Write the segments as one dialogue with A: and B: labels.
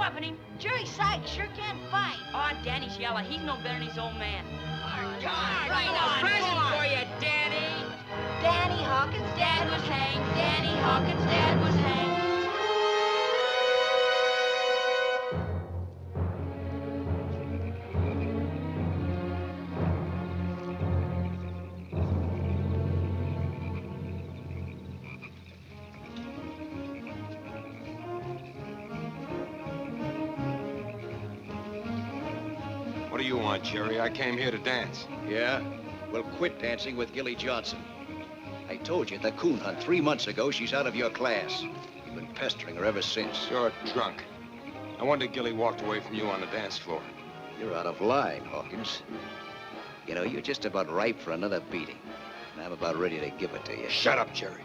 A: whopping him.
B: Jerry Sykes sure can fight.
A: Oh, Danny's yellow. He's no better than his old man.
B: Come on,
A: Right on. Present for you, Danny.
B: Danny Hawkins'
A: Dad was hanged. Danny Hawkins' dad was hanged.
C: What do you want, Jerry? I came here to dance.
D: Yeah? Well, quit dancing with Gilly Johnson. I told you at the coon hunt 3 months ago she's out of your class. You've been pestering her ever since.
C: You're drunk. No wonder Gilly walked away from you on the dance floor.
D: You're out of line, Hawkins. You know, you're just about ripe for another beating. And I'm about ready to give it to you.
C: Shut up, Jerry.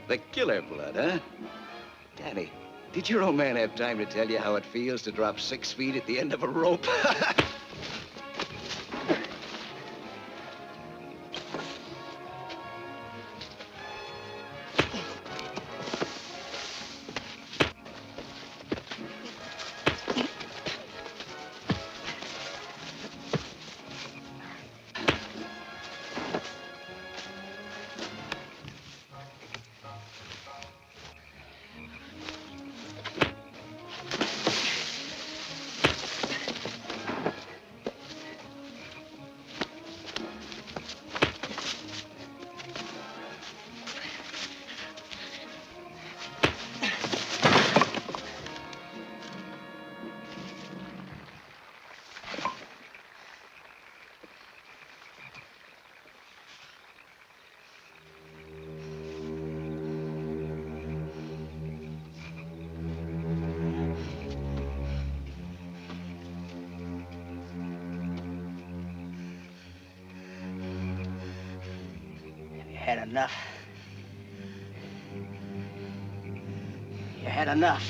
D: The killer blood, huh? Danny, did your old man have time to tell you how it feels to drop 6 feet at the end of a rope?
E: Had enough. You had enough.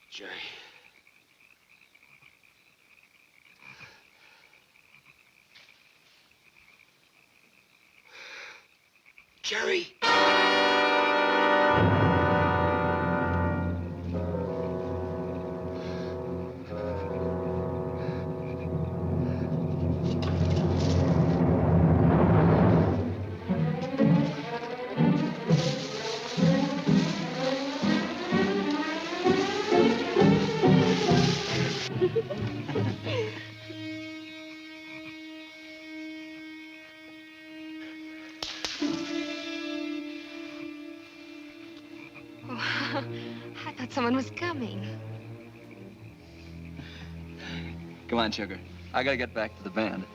C: Jerry. Jerry!
F: I thought someone was coming.
G: Come on, sugar. I gotta get back to the band.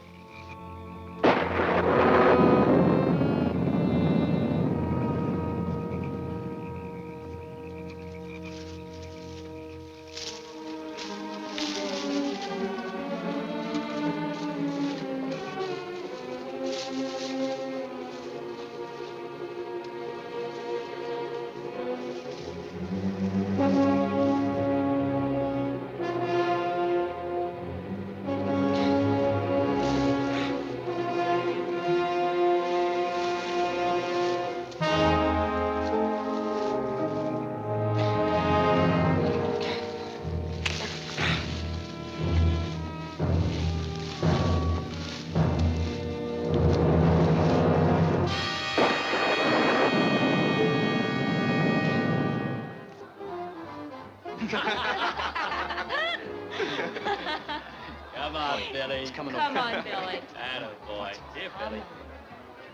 A: Come on, Billy.
H: Attaboy. Here, Billy.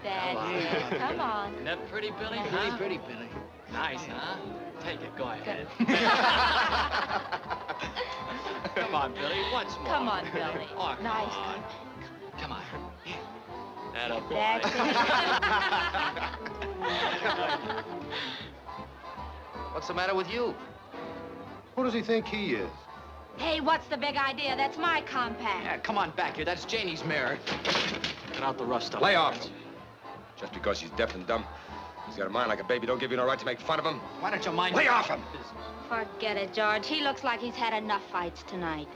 A: Daddy, come on.
H: Isn't that pretty, Billy?
E: Pretty, pretty, Billy.
H: Nice, huh? Take it. Go ahead. Come on, Billy. Once more.
A: Come on, Billy.
H: Oh, come
A: Nice.
H: on. Come on. Attaboy.
A: That's
D: What's the matter with you?
C: Who does he think he is?
B: Hey, what's the big idea? That's my compact.
H: Yeah, come on back here. That's Janie's mare. Get out the rough stuff.
C: Lay off him. Just because he's deaf and dumb. He's got a mind like a baby. Don't give you no right to make fun of him.
H: Why don't you mind...
C: Lay off him!
B: Forget it, George. He looks like he's had enough fights tonight.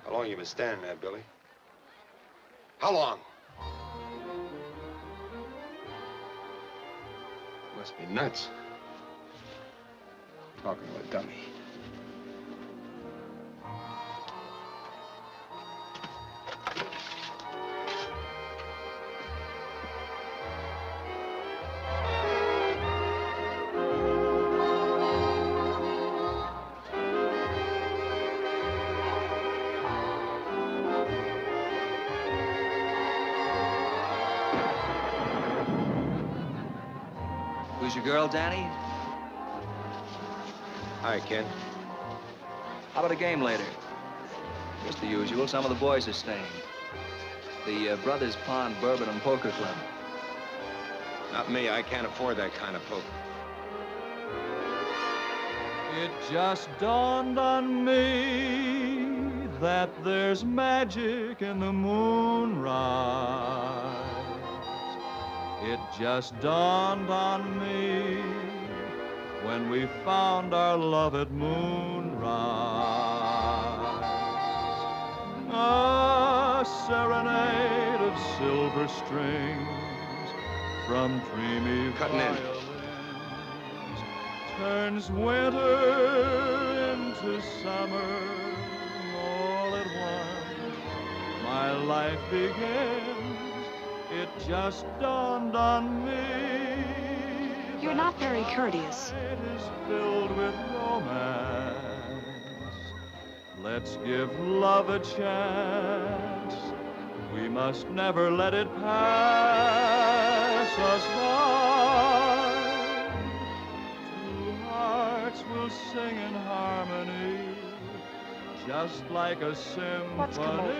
C: How long you been standing there, Billy? How long? Must be nuts. Talking to a dummy.
G: Who's your girl, Danny?
C: Hi, Ken.
G: How about a game later? Just the usual. Some of the boys are staying. The Brothers Pond Bourbon and Poker Club.
C: Not me. I can't afford that kind of poker.
I: It just dawned on me that there's magic in the moonrise. It just dawned on me when we found our love at moonrise. A serenade of silver strings from dreamy
C: Cutting in.
I: violins turns winter into summer all at once. My life begins. It just dawned on me.
F: You're not very courteous.
I: It is filled with romance. Let's give love a chance. We must never let it pass us by. Two hearts will sing in harmony, just like a symphony.
F: What's come over you?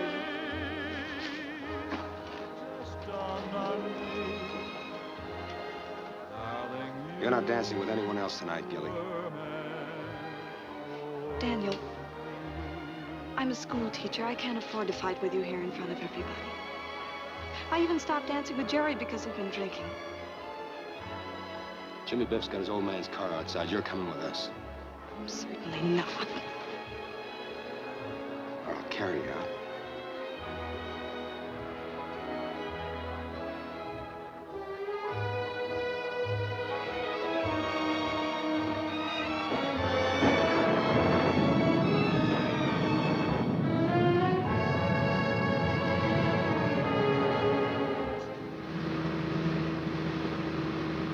C: You're not dancing with anyone else tonight, Gilly.
F: Daniel, I'm a school teacher. I can't afford to fight with you here in front of everybody. I even stopped dancing with Jerry because we've been drinking.
C: Jimmy Biff's got his old man's car outside. You're coming with us.
F: Certainly not.
C: Or I'll carry you out.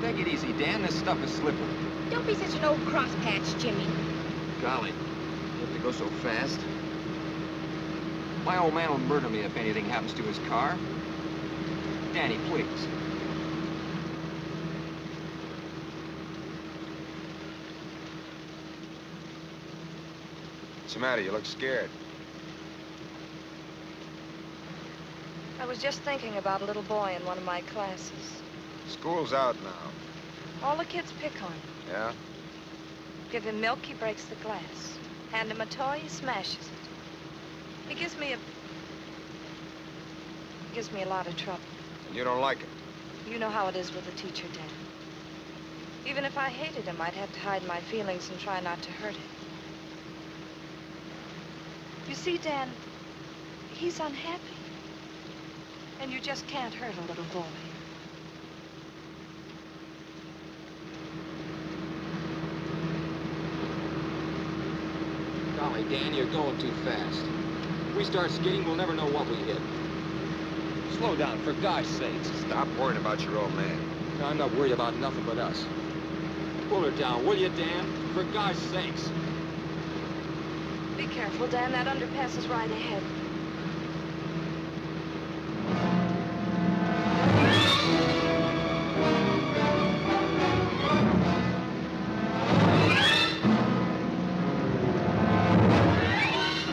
G: Take it easy, Dan. This stuff is slippery.
B: Don't be such an old crosspatch, Jimmy.
G: Golly, you have to go so fast. My old man will murder me if anything happens to his car. Danny, please.
C: What's the matter? You look scared.
F: I was just thinking about a little boy in one of my classes.
C: School's out now.
F: All the kids pick on him.
C: Yeah?
F: Give him milk, he breaks the glass. Hand him a toy, he smashes it. He gives me a lot of trouble.
C: And you don't like it?
F: You know how it is with a teacher, Dan. Even if I hated him, I'd have to hide my feelings and try not to hurt him. You see, Dan, he's unhappy. And you just can't hurt a little boy.
G: Golly, Dan, you're going too fast. If we start skidding, we'll never know what we hit.
H: Slow down, for God's sakes.
C: Stop worrying about your old man.
G: No, I'm not worried about nothing but us. Pull her down, will you, Dan? For God's sakes.
F: Be careful, Dan. That underpass is right ahead.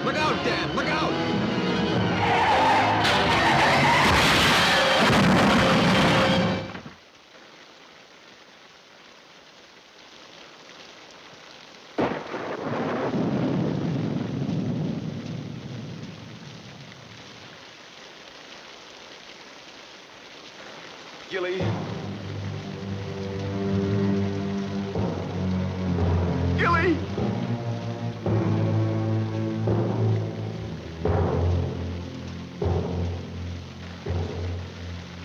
G: Look out, Dan! Look out!
C: Gilly. Gilly!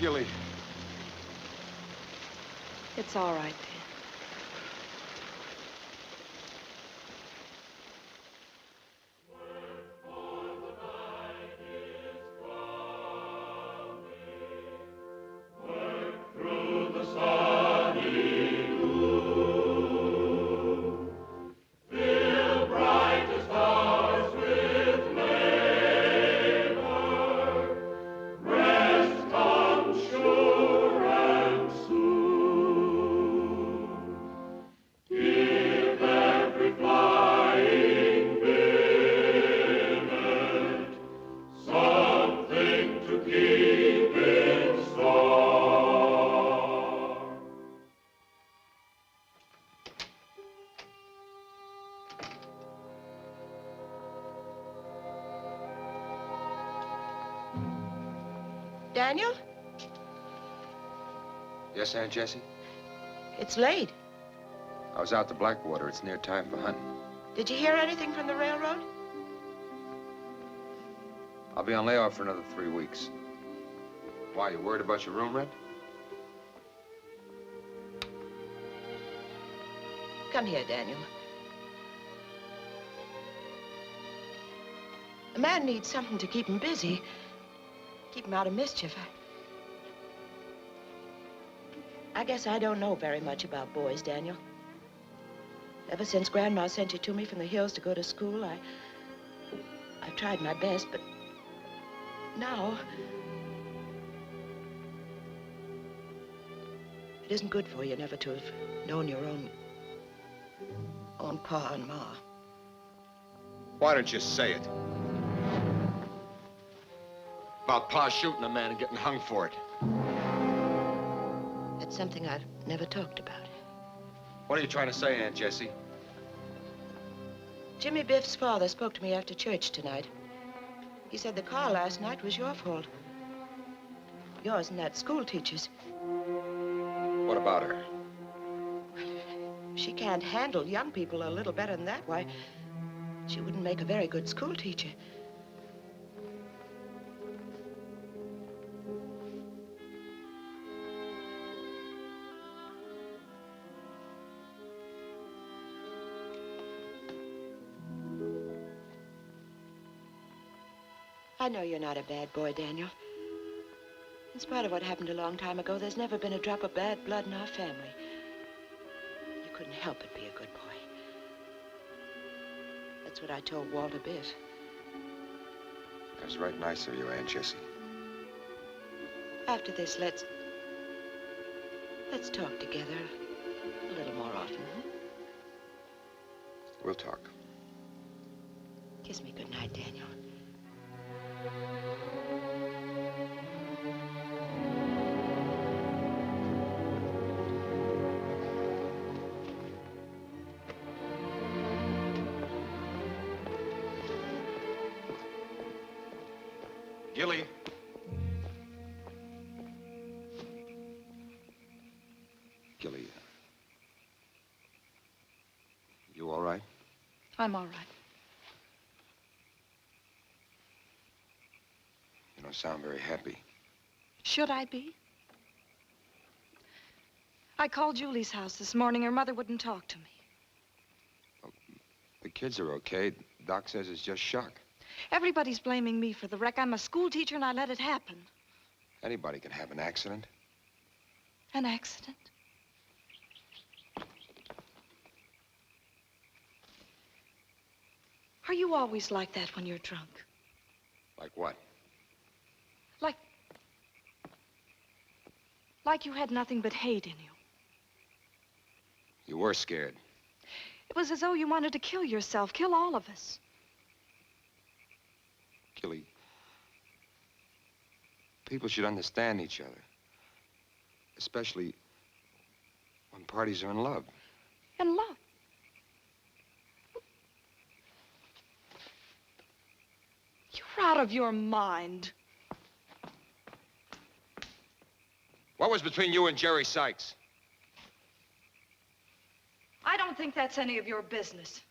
C: Gilly.
F: It's all right, Dan.
E: Daniel?
C: Yes, Aunt Jessie?
E: It's late.
C: I was out to Blackwater. It's near time for hunting.
E: Did you hear anything from the railroad?
C: I'll be on layoff for another 3 weeks. Why, you worried about your room rent?
E: Come here, Daniel. A man needs something to keep him busy, keep him out of mischief. I guess I don't know very much about boys, Daniel. Ever since Grandma sent you to me from the hills to go to school, I've tried my best, but now it isn't good for you never to have known your own pa and ma.
C: Why don't you say it? About Pa shooting a man and getting hung for it.
E: That's something I've never talked about.
C: What are you trying to say, Aunt Jessie?
E: Jimmy Biff's father spoke to me after church tonight. He said the car last night was your fault. Yours and that school teacher's.
C: What about her?
E: She can't handle young people a little better than that. Why, she wouldn't make a very good school teacher. I know you're not a bad boy, Daniel. In spite of what happened a long time ago, there's never been a drop of bad blood in our family. You couldn't help but be a good boy. That's what I told Walter Biff.
C: That was right nice of you, Aunt Jessie.
E: After this, let's talk together a little more often, huh?
C: We'll talk.
E: Kiss me goodnight, Daniel.
C: Gilly. Gilly. You all right?
F: I'm all right.
C: You don't sound very happy.
F: Should I be? I called Julie's house this morning. Her mother wouldn't talk to me.
C: The kids are okay. Doc says it's just shock.
F: Everybody's blaming me for the wreck. I'm a school teacher and I let it happen.
C: Anybody can have an accident.
F: An accident? Are you always like that when you're drunk?
C: Like what?
F: Like you had nothing but hate in you.
C: You were scared.
F: It was as though you wanted to kill yourself, kill all of us.
C: Gilly, people should understand each other. Especially when parties are in love.
F: In love? You're out of your mind.
C: What was between you and Jerry Sykes?
F: I don't think that's any of your business.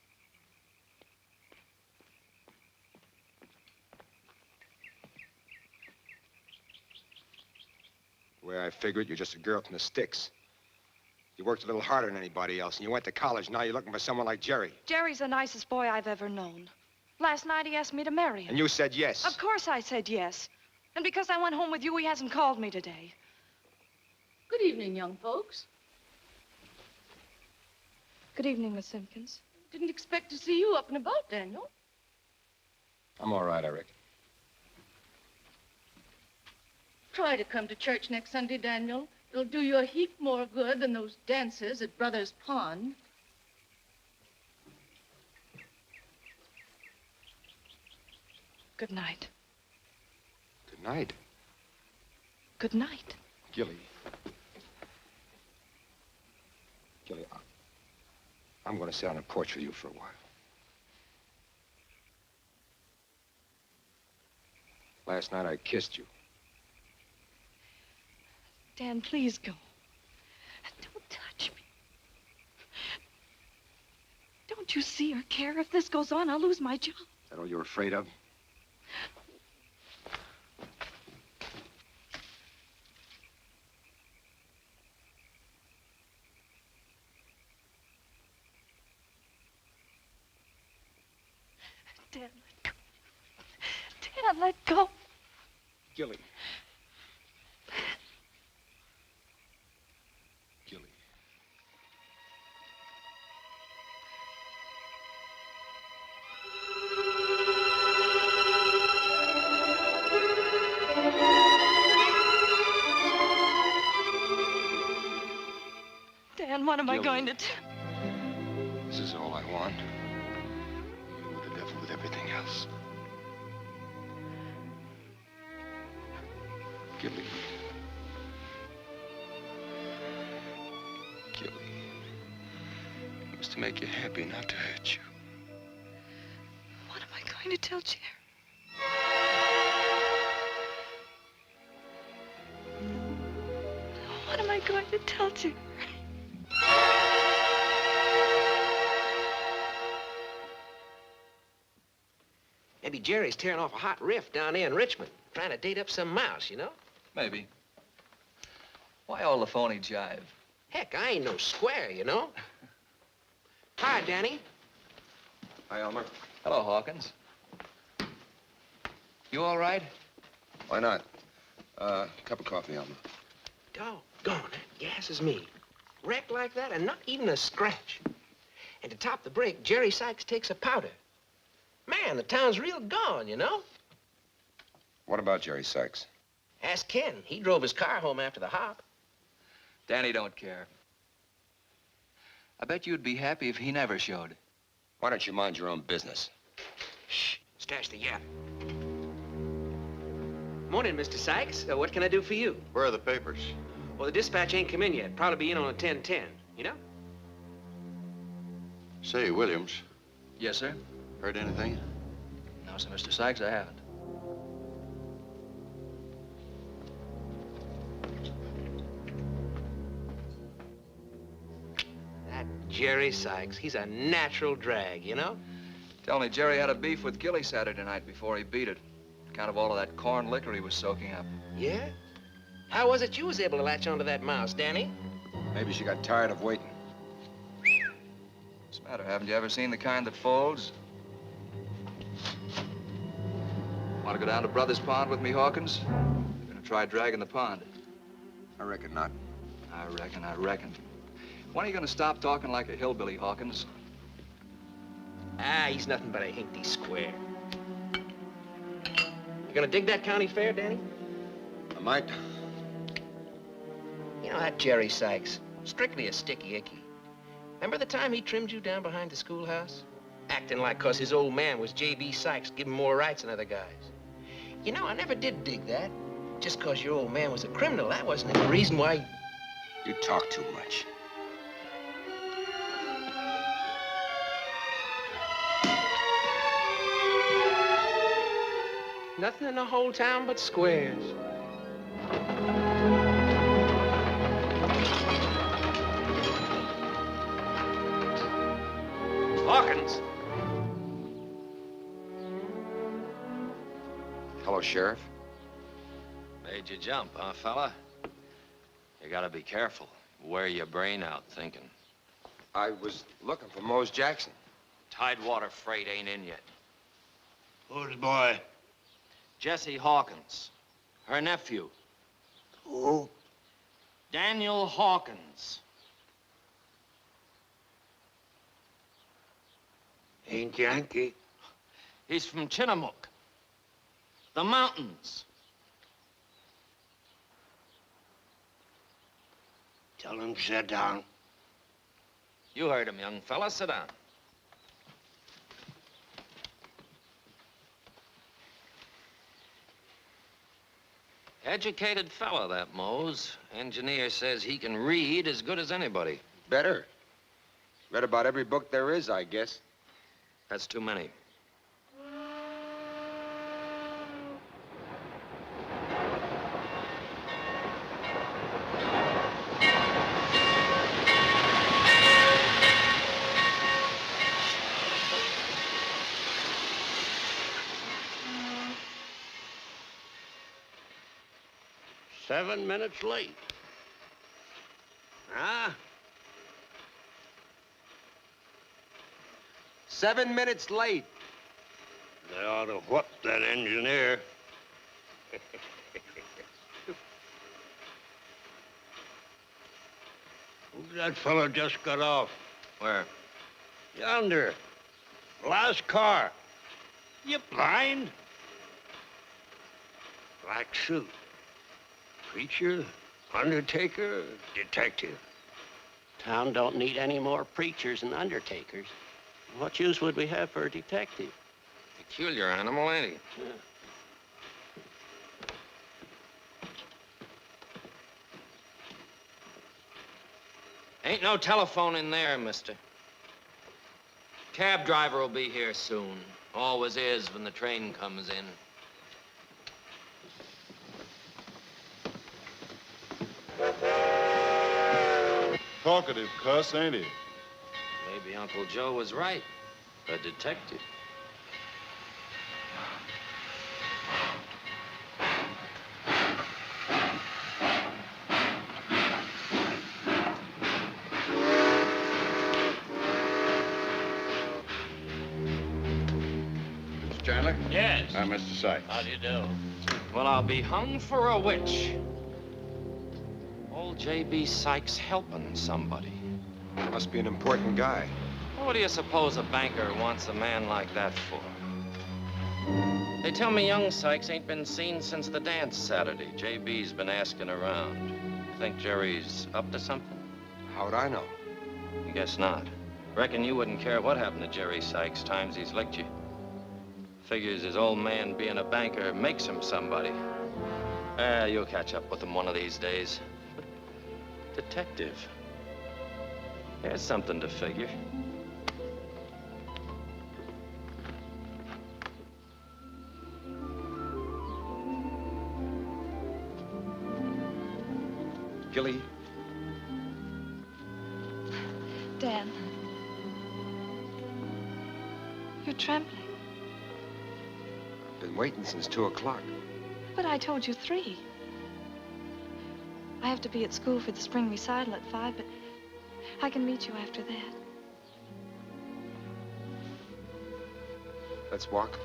C: The way I figured, you're just a girl from the sticks. You worked a little harder than anybody else, and you went to college. Now you're looking for someone like Jerry.
F: Jerry's the nicest boy I've ever known. Last night he asked me to marry him.
C: And you said yes.
F: Of course I said yes. And because I went home with you, he hasn't called me today.
A: Good evening, young folks.
F: Good evening, Miss Simpkins.
A: Didn't expect to see you up and about, Daniel.
C: I'm all right, I reckon.
A: Try to come to church next Sunday, Daniel. It'll do you a heap more good than those dances at Brother's Pond.
F: Good night.
C: Good night.
F: Good night.
C: Gilly. Gilly, I'm going to sit on the porch with you for a while. Last night I kissed you.
F: Dan, please go. Don't touch me. Don't you see or care? If this goes on, I'll lose my job.
C: Is that all you're afraid of?
F: Dan, let go. Dan, let go.
C: Gilly. Gilly.
F: Dan, what am I going to do?
C: This is all I want. You the devil with everything else. Gilly. Gilly. It was to make you happy, not to hurt you.
F: What am I going to tell Jerry? What am I going to tell Jerry?
H: Maybe Jerry's tearing off a hot riff down there in Richmond, trying to date up some mouse, you know?
J: Maybe. Why all the phony jive?
H: Heck, I ain't no square, you know? Hi, Danny.
C: Hi, Elmer.
J: Hello, Hawkins. You all right?
C: Why not? Cup of coffee, Elmer.
H: Doggone, that gas is me. Wrecked like that and not even a scratch. And to top the break, Jerry Sykes takes a powder. Man, the town's real gone, you know?
C: What about Jerry Sykes?
H: Ask Ken. He drove his car home after the hop.
J: Danny don't care. I bet you'd be happy if he never showed.
C: Why don't you mind your own business?
H: Shh, stash the yap. Morning, Mr. Sykes. What can I do for you?
K: Where are the papers?
H: Well, the dispatch ain't come in yet. Probably be in on a 10:10, you know?
K: Say, Williams,
J: Yes, sir?
K: heard anything?
J: No, sir, Mr. Sykes, I haven't.
H: Jerry Sykes, he's a natural drag, you know?
J: Tell me, Jerry had a beef with Gilly Saturday night before he beat it. Account of all of that corn liquor he was soaking up.
H: Yeah? How was it you was able to latch onto that mouse, Danny?
C: Maybe she got tired of waiting.
J: What's the matter? Haven't you ever seen the kind that folds? Want to go down to Brothers Pond with me, Hawkins? You're gonna try dragging the pond.
C: I reckon not.
J: I reckon. When are you gonna stop talking like a hillbilly, Hawkins?
H: Ah, he's nothing but a hinky square. You gonna dig that county fair, Danny?
C: I might.
H: You know that Jerry Sykes, strictly a sticky icky. Remember the time he trimmed you down behind the schoolhouse? Acting like 'cause his old man was J.B. Sykes, giving more rights than other guys. You know, I never did dig that. Just 'cause your old man was a criminal, that wasn't the reason why...
C: You talk too much.
H: Nothing in the whole town but squares. Hawkins.
C: Hello, Sheriff.
K: Made you jump, huh, fella? You gotta be careful. Wear your brain out thinking.
C: I was looking for Mose Jackson.
K: Tidewater freight ain't in yet.
L: Who's the boy?
K: Jesse Hawkins. Her nephew.
L: Who?
K: Daniel Hawkins.
L: Ain't Yankee.
K: He's from Chinook. The mountains.
L: Tell him to sit down.
K: You heard him, young fella. Sit down. Educated fella, that Mose. Engineer says he can read as good as anybody.
C: Better. Read about every book there is, I guess.
K: That's too many.
L: "7 minutes late. Huh?
C: 7 minutes late.
L: They ought to whoop that engineer. Who's that fella just got off?
K: Where?
L: Yonder. Last car. You blind? Black suit. Preacher, undertaker, detective.
M: Town don't need any more preachers and undertakers. What use would we have for a detective?
K: Peculiar animal, ain't he?
M: Yeah.
K: Ain't no telephone in there, mister. Cab driver will be here soon. Always is when the train comes in.
I: Talkative cuss, ain't he?
K: Maybe Uncle Joe was right. A detective.
L: Mr. Chandler?
K: Yes.
L: I'm Mr. Sykes.
K: How do you do? Well, I'll be hung for a witch. Old J.B. Sykes helping somebody.
C: Must be an important guy.
K: What do you suppose a banker wants a man like that for? They tell me young Sykes ain't been seen since the dance Saturday. J.B.'s been asking around. Think Jerry's up to something?
C: How'd I know?
K: Guess not. Reckon you wouldn't care what happened to Jerry Sykes times he's licked you. Figures his old man being a banker makes him somebody. You'll catch up with him one of these days. Detective. There's something to figure.
C: Gilly?
F: Dan. You're trembling.
C: Been waiting since 2 o'clock.
F: But I told you 3. I have to be at school for the spring recital at 5, but I can meet you after that.
C: Let's walk.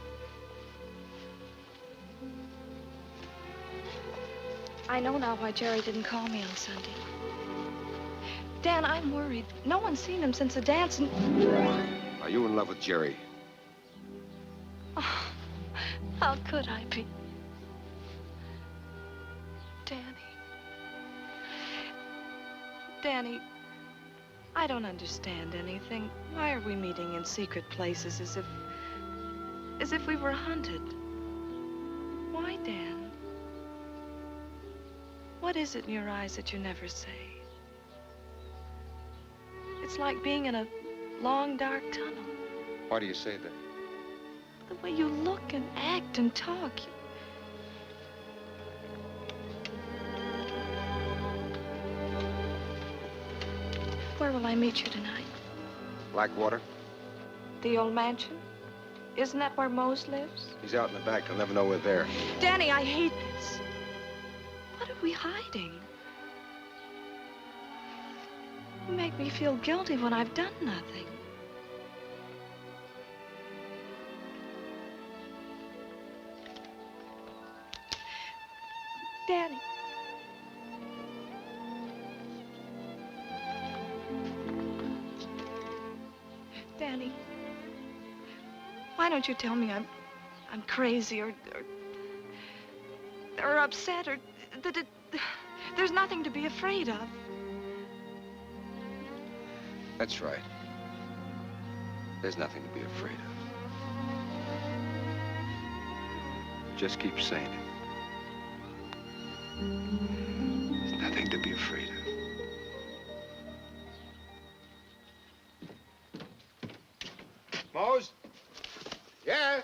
F: I know now why Jerry didn't call me on Sunday. Dan, I'm worried. No one's seen him since the dance and...
C: Are you in love with Jerry?
F: Oh, how could I be? Danny, I don't understand anything. Why are we meeting in secret places as if we were hunted? Why, Dan? What is it in your eyes that you never say? It's like being in a long, dark tunnel.
C: Why do you say that?
F: The way you look and act and talk. Where will I meet you tonight?
C: Blackwater?
F: The old mansion? Isn't that where Mose lives?
C: He's out in the back. They'll never know we're there.
F: Danny, I hate this. What are we hiding? You make me feel guilty when I've done nothing. Danny. Danny, why don't you tell me I'm crazy or upset or that there's nothing to be afraid of?
C: That's right. There's nothing to be afraid of. Just keep saying it. There's nothing to be afraid of. Mose? Yes?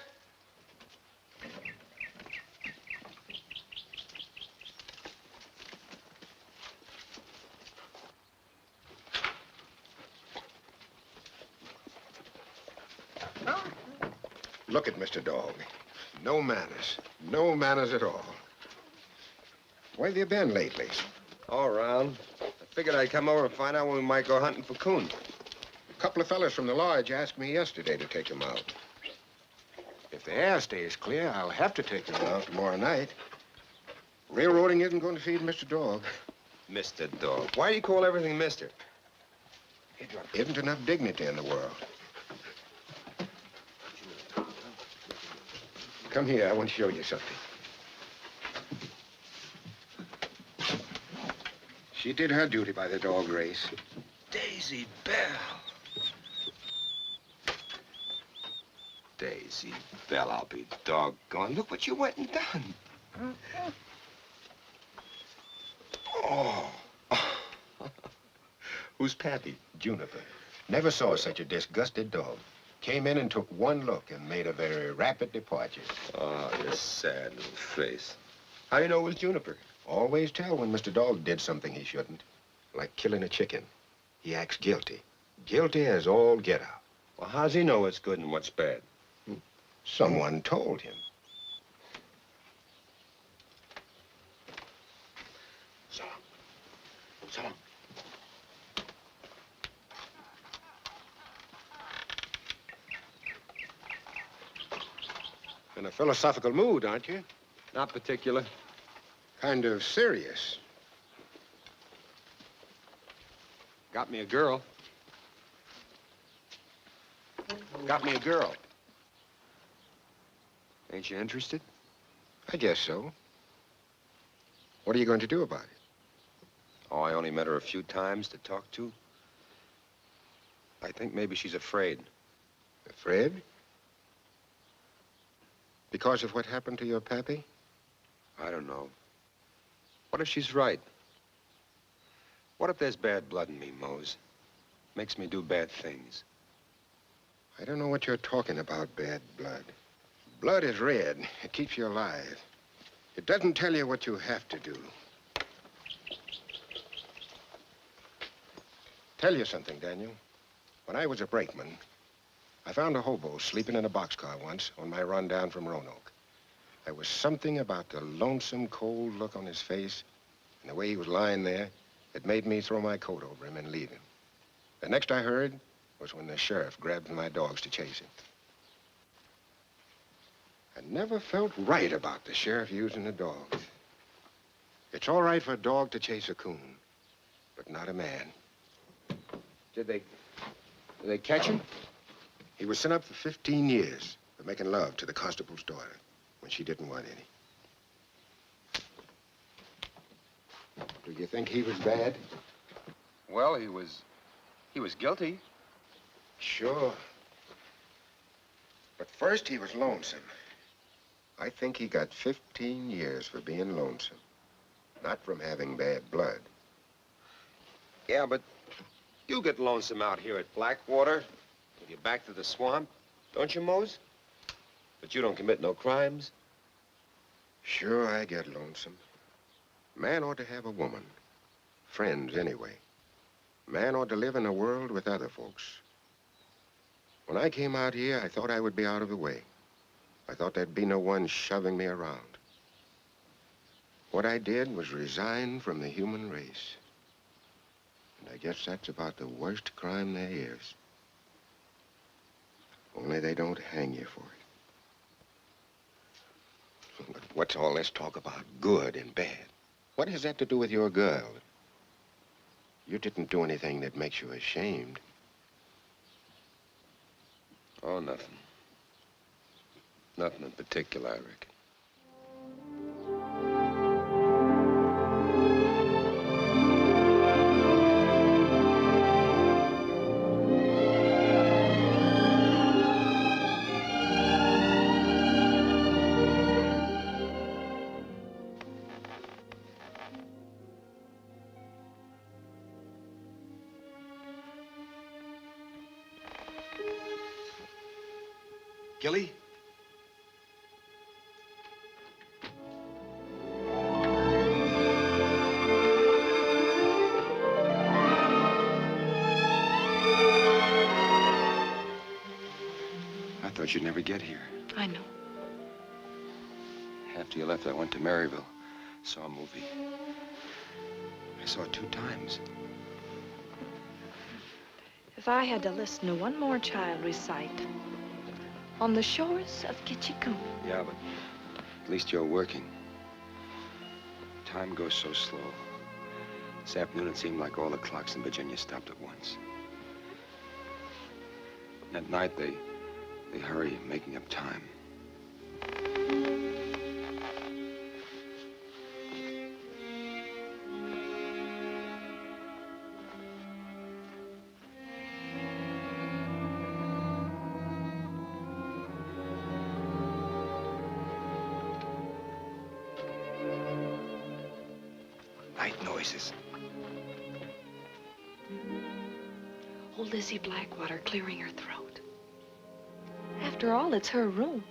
N: Look at Mr. Dog. No manners. No manners at all. Where have you been lately?
C: All around. I figured I'd come over and find out when we might go hunting for coon.
N: A couple of fellas from the lodge asked me yesterday to take them out. If the air stays clear, I'll have to take them out tomorrow night. Railroading isn't going to feed Mr. Dog.
C: Mr. Dog. Why do you call everything Mr.?
N: Isn't enough dignity in the world. Come here, I want to show you something. She did her duty by the dog race.
C: Daisy Bell. Daisy Bell, I'll be doggone. Look what you went and done. Oh.
N: Who's Pappy? Juniper. Never saw such a disgusted dog. Came in and took one look and made a very rapid departure.
C: Oh, your sad little face. How do you know it was Juniper?
N: Always tell when Mr. Dog did something he shouldn't. Like killing a chicken. He acts guilty. Guilty as all get out.
C: Well, how's he know what's good and what's bad?
N: Someone told him.
C: So long.
N: In a philosophical mood, aren't you?
C: Not particular.
N: Kind of serious.
C: Got me a girl.
N: Got me a girl.
C: Ain't you interested?
N: I guess so. What are you going to do about it?
C: Oh, I only met her a few times to talk to. I think maybe she's afraid.
N: Afraid? Because of what happened to your pappy?
C: I don't know. What if she's right? What if there's bad blood in me, Mose? Makes me do bad things.
N: I don't know what you're talking about, bad blood. Blood is red. It keeps you alive. It doesn't tell you what you have to do. Tell you something, Daniel. When I was a brakeman, I found a hobo sleeping in a boxcar once on my run down from Roanoke. There was something about the lonesome, cold look on his face and the way he was lying there that made me throw my coat over him and leave him. The next I heard was when the sheriff grabbed my dogs to chase him. I never felt right about the sheriff using the dogs. It's all right for a dog to chase a coon, but not a man.
C: Did they catch him?
N: He was sent up for 15 years for making love to the constable's daughter when she didn't want any. Do you think he was bad?
C: Well, he was guilty.
N: Sure. But first he was lonesome. I think he got 15 years for being lonesome, not from having bad blood.
C: Yeah, but you get lonesome out here at Blackwater. You're back to the swamp, don't you, Mose? But you don't commit no crimes.
N: Sure, I get lonesome. Man ought to have a woman. Friends, anyway. Man ought to live in a world with other folks. When I came out here, I thought I would be out of the way. I thought there'd be no one shoving me around. What I did was resign from the human race. And I guess that's about the worst crime there is. Only they don't hang you for it. But what's all this talk about good and bad? What has that to do with your girl? You didn't do anything that makes you ashamed.
C: Oh, nothing. Nothing in particular, I reckon.
N: Gilly?
C: I thought you'd never get here.
F: I know.
C: After you left, I went to Maryville, saw a movie. I saw it 2 times.
F: If I had to listen to one more child recite, on the shores of Kitchikoon.
C: Yeah, but at least you're working. Time goes so slow. This afternoon, it seemed like all the clocks in Virginia stopped at once. And at night, they hurry, making up time. Night noises.
F: Old Lizzie Blackwater clearing her throat. After all, it's her room.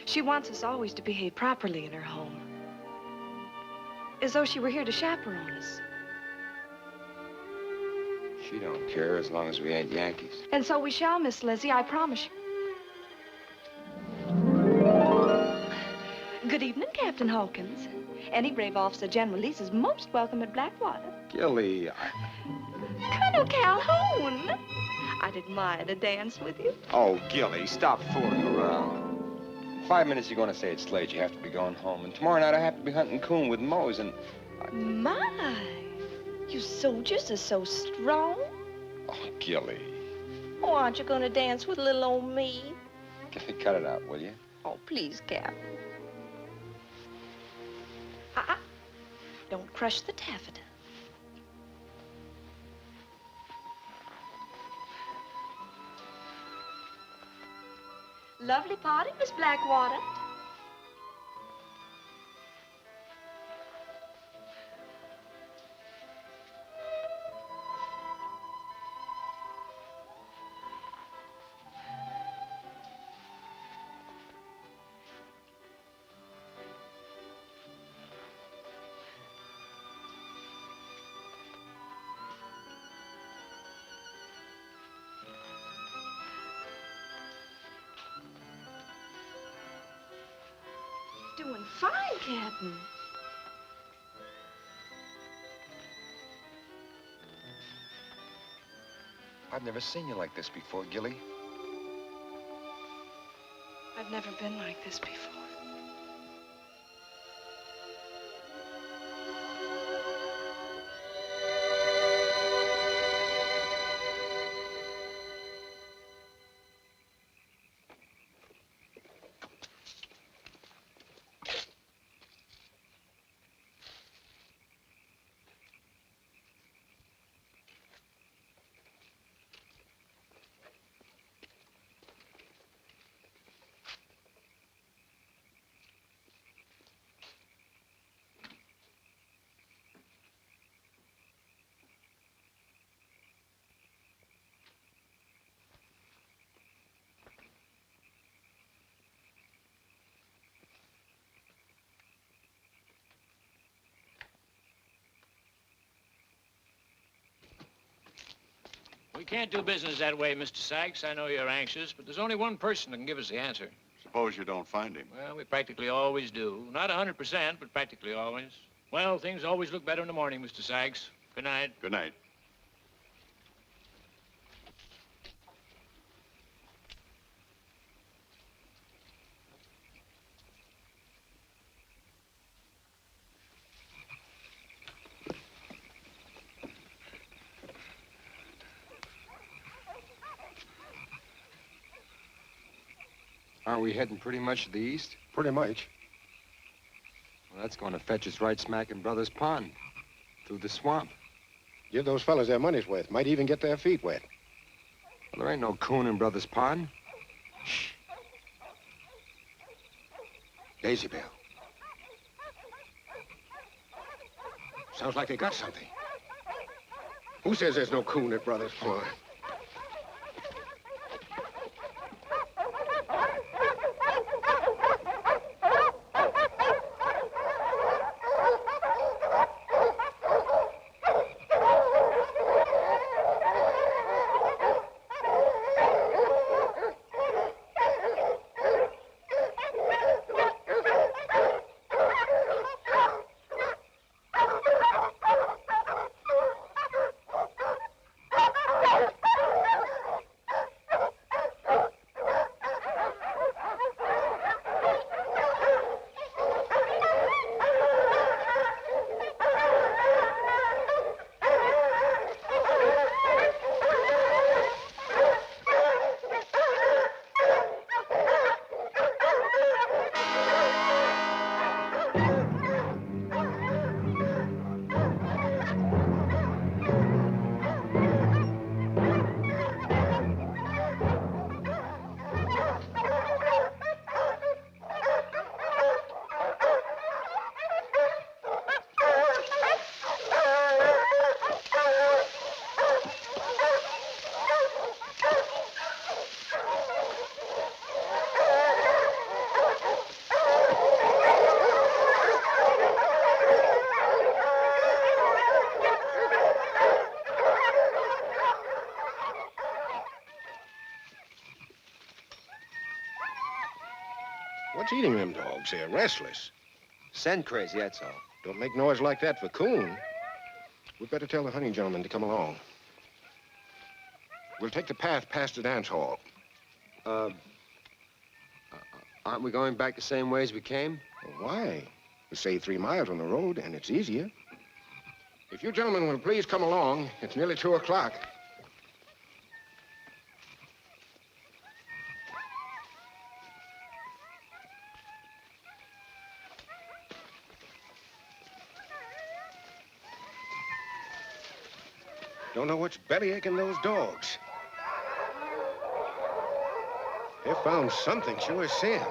F: She wants us always to behave properly in her home. As though she were here to chaperone us.
C: She don't care as long as we ain't Yankees.
F: And so we shall, Miss Lizzie, I promise you. Good evening, Captain Hawkins. Any brave officer General Lee's is most welcome at Blackwater.
C: Gilly,
F: Colonel Calhoun, I'd admire to dance with you.
C: Oh, Gilly, stop fooling around. In 5 minutes, you're going to say it's late. You have to be going home. And tomorrow night, I have to be hunting coon with Mose and...
F: My, you soldiers are so strong.
C: Oh, Gilly.
F: Oh, aren't you going to dance with little old me?
C: Gilly, cut it out, will you?
F: Oh, please, Cap. Don't crush the taffeta. Lovely party, Miss Blackwater. doing fine, Captain.
O: I've never seen you like this before, Gilly.
F: I've never been like this before.
P: We can't do business that way, Mr. Sykes. I know you're anxious, but there's only one person that can give us the answer.
I: Suppose you don't find him.
P: Well, we practically always do. Not 100%, but practically always. Well, things always look better in the morning, Mr. Sykes. Good night.
I: Good night.
G: Aren't we heading pretty much to the east?
N: Pretty much.
G: Well, that's going to fetch us right smack in Brothers Pond, through the swamp.
N: Give those fellas their money's worth. Might even get their feet wet.
G: Well, there ain't no coon in Brothers Pond.
N: Daisy Bell. Sounds like they got something. Who says there's no coon at Brothers Pond? What's eating them dogs? They're restless.
C: Scent crazy, that's all.
N: Don't make noise like that for coon. We'd better tell the hunting gentleman to come along. We'll take the path past the dance hall.
G: Aren't we going back the same way as we came?
N: Well, why? We say 3 miles on the road, and it's easier. If you gentlemen will please come along, it's nearly 2 o'clock. Don't know what's bellyaching those dogs. They found something, sure as sin.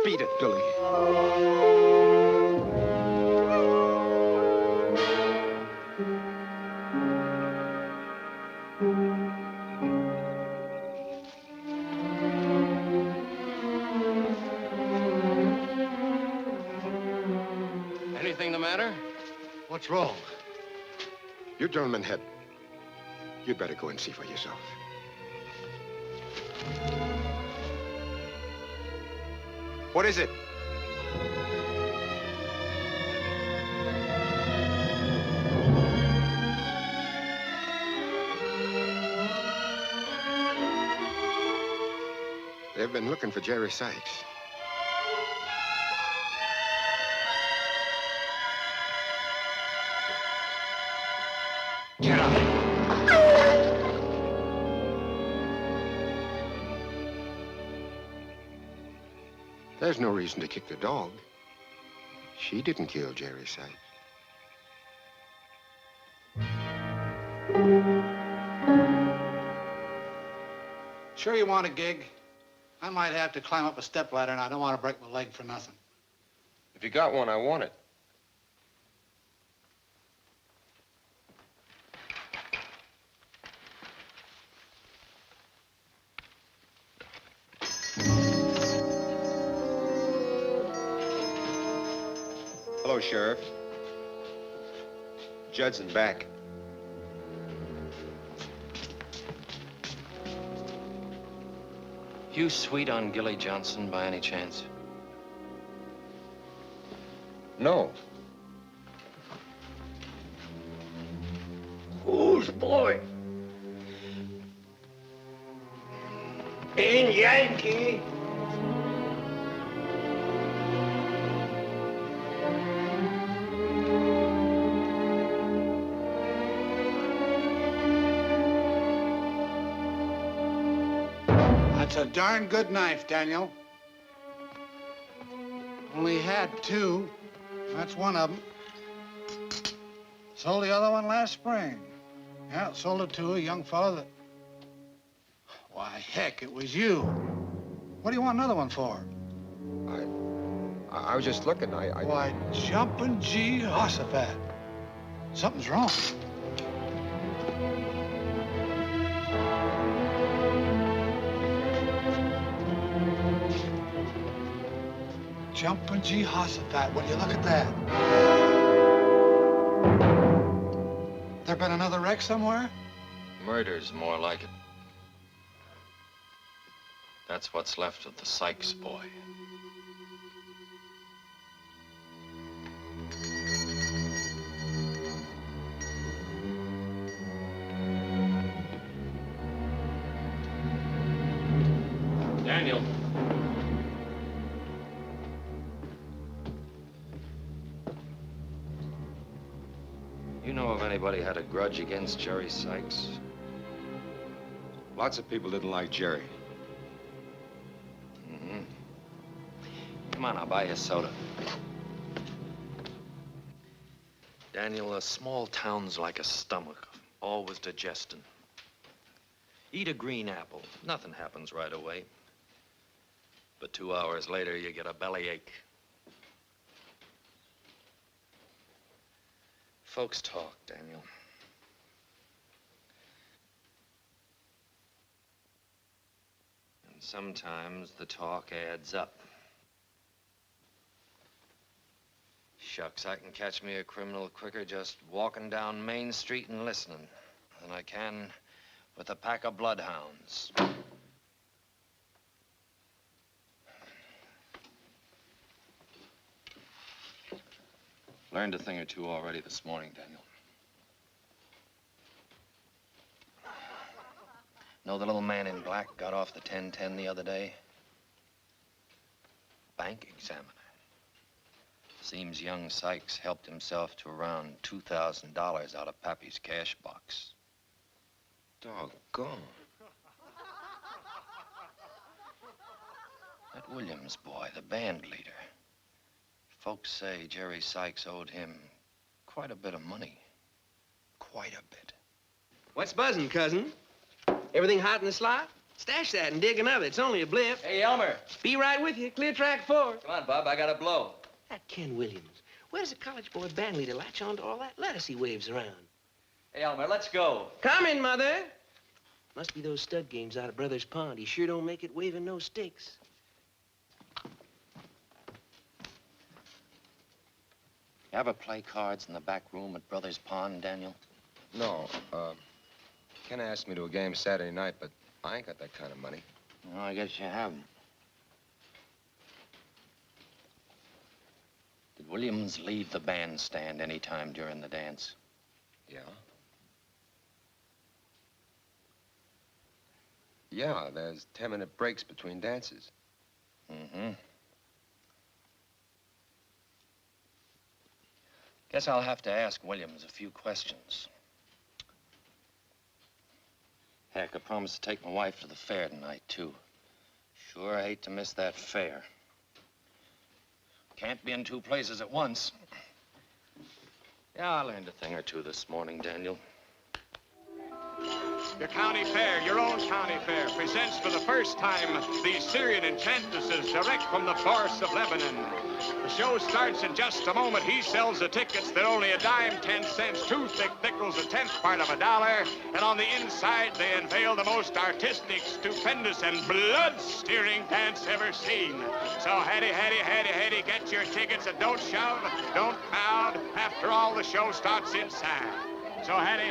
N: Beat it, Billy.
D: Anything the matter?
Q: What's wrong?
N: You gentlemen you'd better go and see for yourself. What is it? They've been looking for Jerry Sykes.
Q: Get up.
N: There's no reason to kick the dog. She didn't kill Jerry Sykes.
Q: Sure you want a gig? I might have to climb up a stepladder, and I don't want to break my leg for nothing.
C: If you got one, I want it. Hello, Sheriff. Judson back.
K: You sweet on Gilly Johnson by any chance?
C: No.
L: Whose boy? In Yankee.
Q: That's a darn good knife, Daniel. Only had two. That's one of them. Sold the other one last spring. Yeah, sold it to a young fellow that... Why, heck, it was you. What do you want another one for?
N: I was just looking.
Q: Why, jumping G. Hossafat. Something's wrong. Jumping G. Hossafat. Will you look at that? There been another wreck somewhere?
K: Murder's more like it. That's what's left of the Sykes boy. Daniel. You know if anybody had a grudge against Jerry Sykes?
C: Lots of people didn't like Jerry.
K: Mm-hmm. Come on, I'll buy you a soda. Daniel, a small town's like a stomach, always digesting. Eat a green apple. Nothing happens right away. But 2 hours later, you get a bellyache. Folks talk, Daniel. And sometimes the talk adds up. Shucks, I can catch me a criminal quicker just walking down Main Street and listening than I can with a pack of bloodhounds. Learned a thing or two already this morning, Daniel. Know the little man in black got off the 1010 the other day? Bank examiner. Seems young Sykes helped himself to around $2,000 out of Pappy's cash box. Doggone. That Williams boy, the band leader. Folks say Jerry Sykes owed him quite a bit of money. Quite a bit.
H: What's buzzing, cousin? Everything hot in the slot? Stash that and dig another. It's only a blip.
J: Hey, Elmer.
H: Be right with you. Clear track 4.
J: Come on, Bob. I got a blow.
H: That Ken Williams. Where's the college boy band leader latch on to all that lettuce he waves around?
J: Hey, Elmer, let's go.
H: Coming, Mother. Must be those stud games out of Brothers Pond. He sure don't make it waving no sticks.
K: You ever play cards in the back room at Brothers Pond, Daniel?
C: No, Ken asked me to a game Saturday night, but I ain't got that kind of money.
K: Well, I guess you haven't. Did Williams leave the bandstand any time during the dance?
C: Yeah. Yeah, there's 10-minute breaks between dances.
K: Mm-hmm. Guess I'll have to ask Williams a few questions. Heck, I promised to take my wife to the fair tonight, too. Sure hate to miss that fair. Can't be in two places at once. Yeah, I learned a thing or two this morning, Daniel.
R: Your county fair, your own county fair, presents for the first time the Syrian enchantresses direct from the forests of Lebanon. The show starts in just a moment. He sells the tickets. They're only a dime, 10 cents, 2 thick nickels, a tenth part of $1. And on the inside, they unveil the most artistic, stupendous, and blood-steering dance ever seen. So, Hattie, get your tickets and don't shove, don't crowd. After all, the show starts inside. So, Hattie,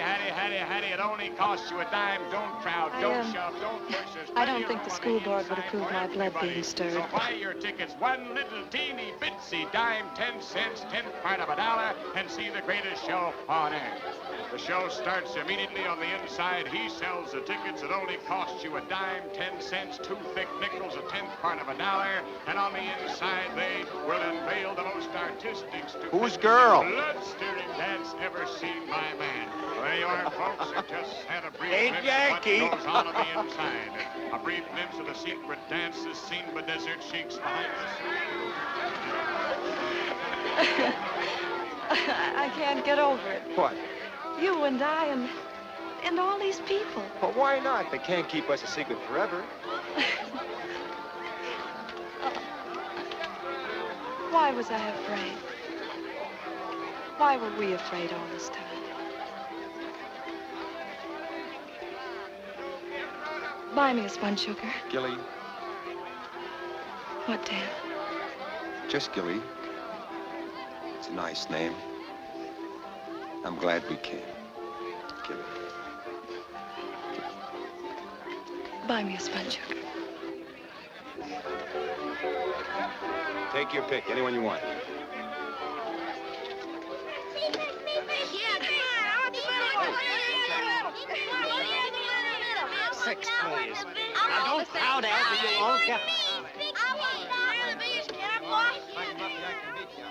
R: it only costs you a dime. Don't crowd, don't shove, don't push.
F: I don't think the school board would approve my blood being stirred.
R: So buy your tickets, one little teeny bitsy dime, 10 cents, 10th part of $1, and see the greatest show on earth. The show starts immediately on the inside. He sells the tickets. It only costs you a dime, 10 cents, 2 thick nickels, a tenth part of $1. And on the inside, they will unveil the most artistic,
O: Who's girl?
R: blood-stirring dance ever seen by man. There you are, folks. You just had a brief
O: Hey,
R: glimpse
O: Jackie.
R: of what goes on the inside. A brief glimpse of the secret dances seen by desert sheiks behind us.
F: I can't get over it.
C: What?
F: You and I and all these people.
C: Well, why not? They can't keep us a secret forever.
F: Why was I afraid? Why were we afraid all this time? Buy me a spun sugar.
C: Gilly,
F: What, Dan?
C: just Gilly. It's a nice name. I'm glad we came. Gilly.
F: Buy me a spun sugar.
C: Take your pick, anyone you want.
M: Six, please. Now, don't crowd out or you won't get...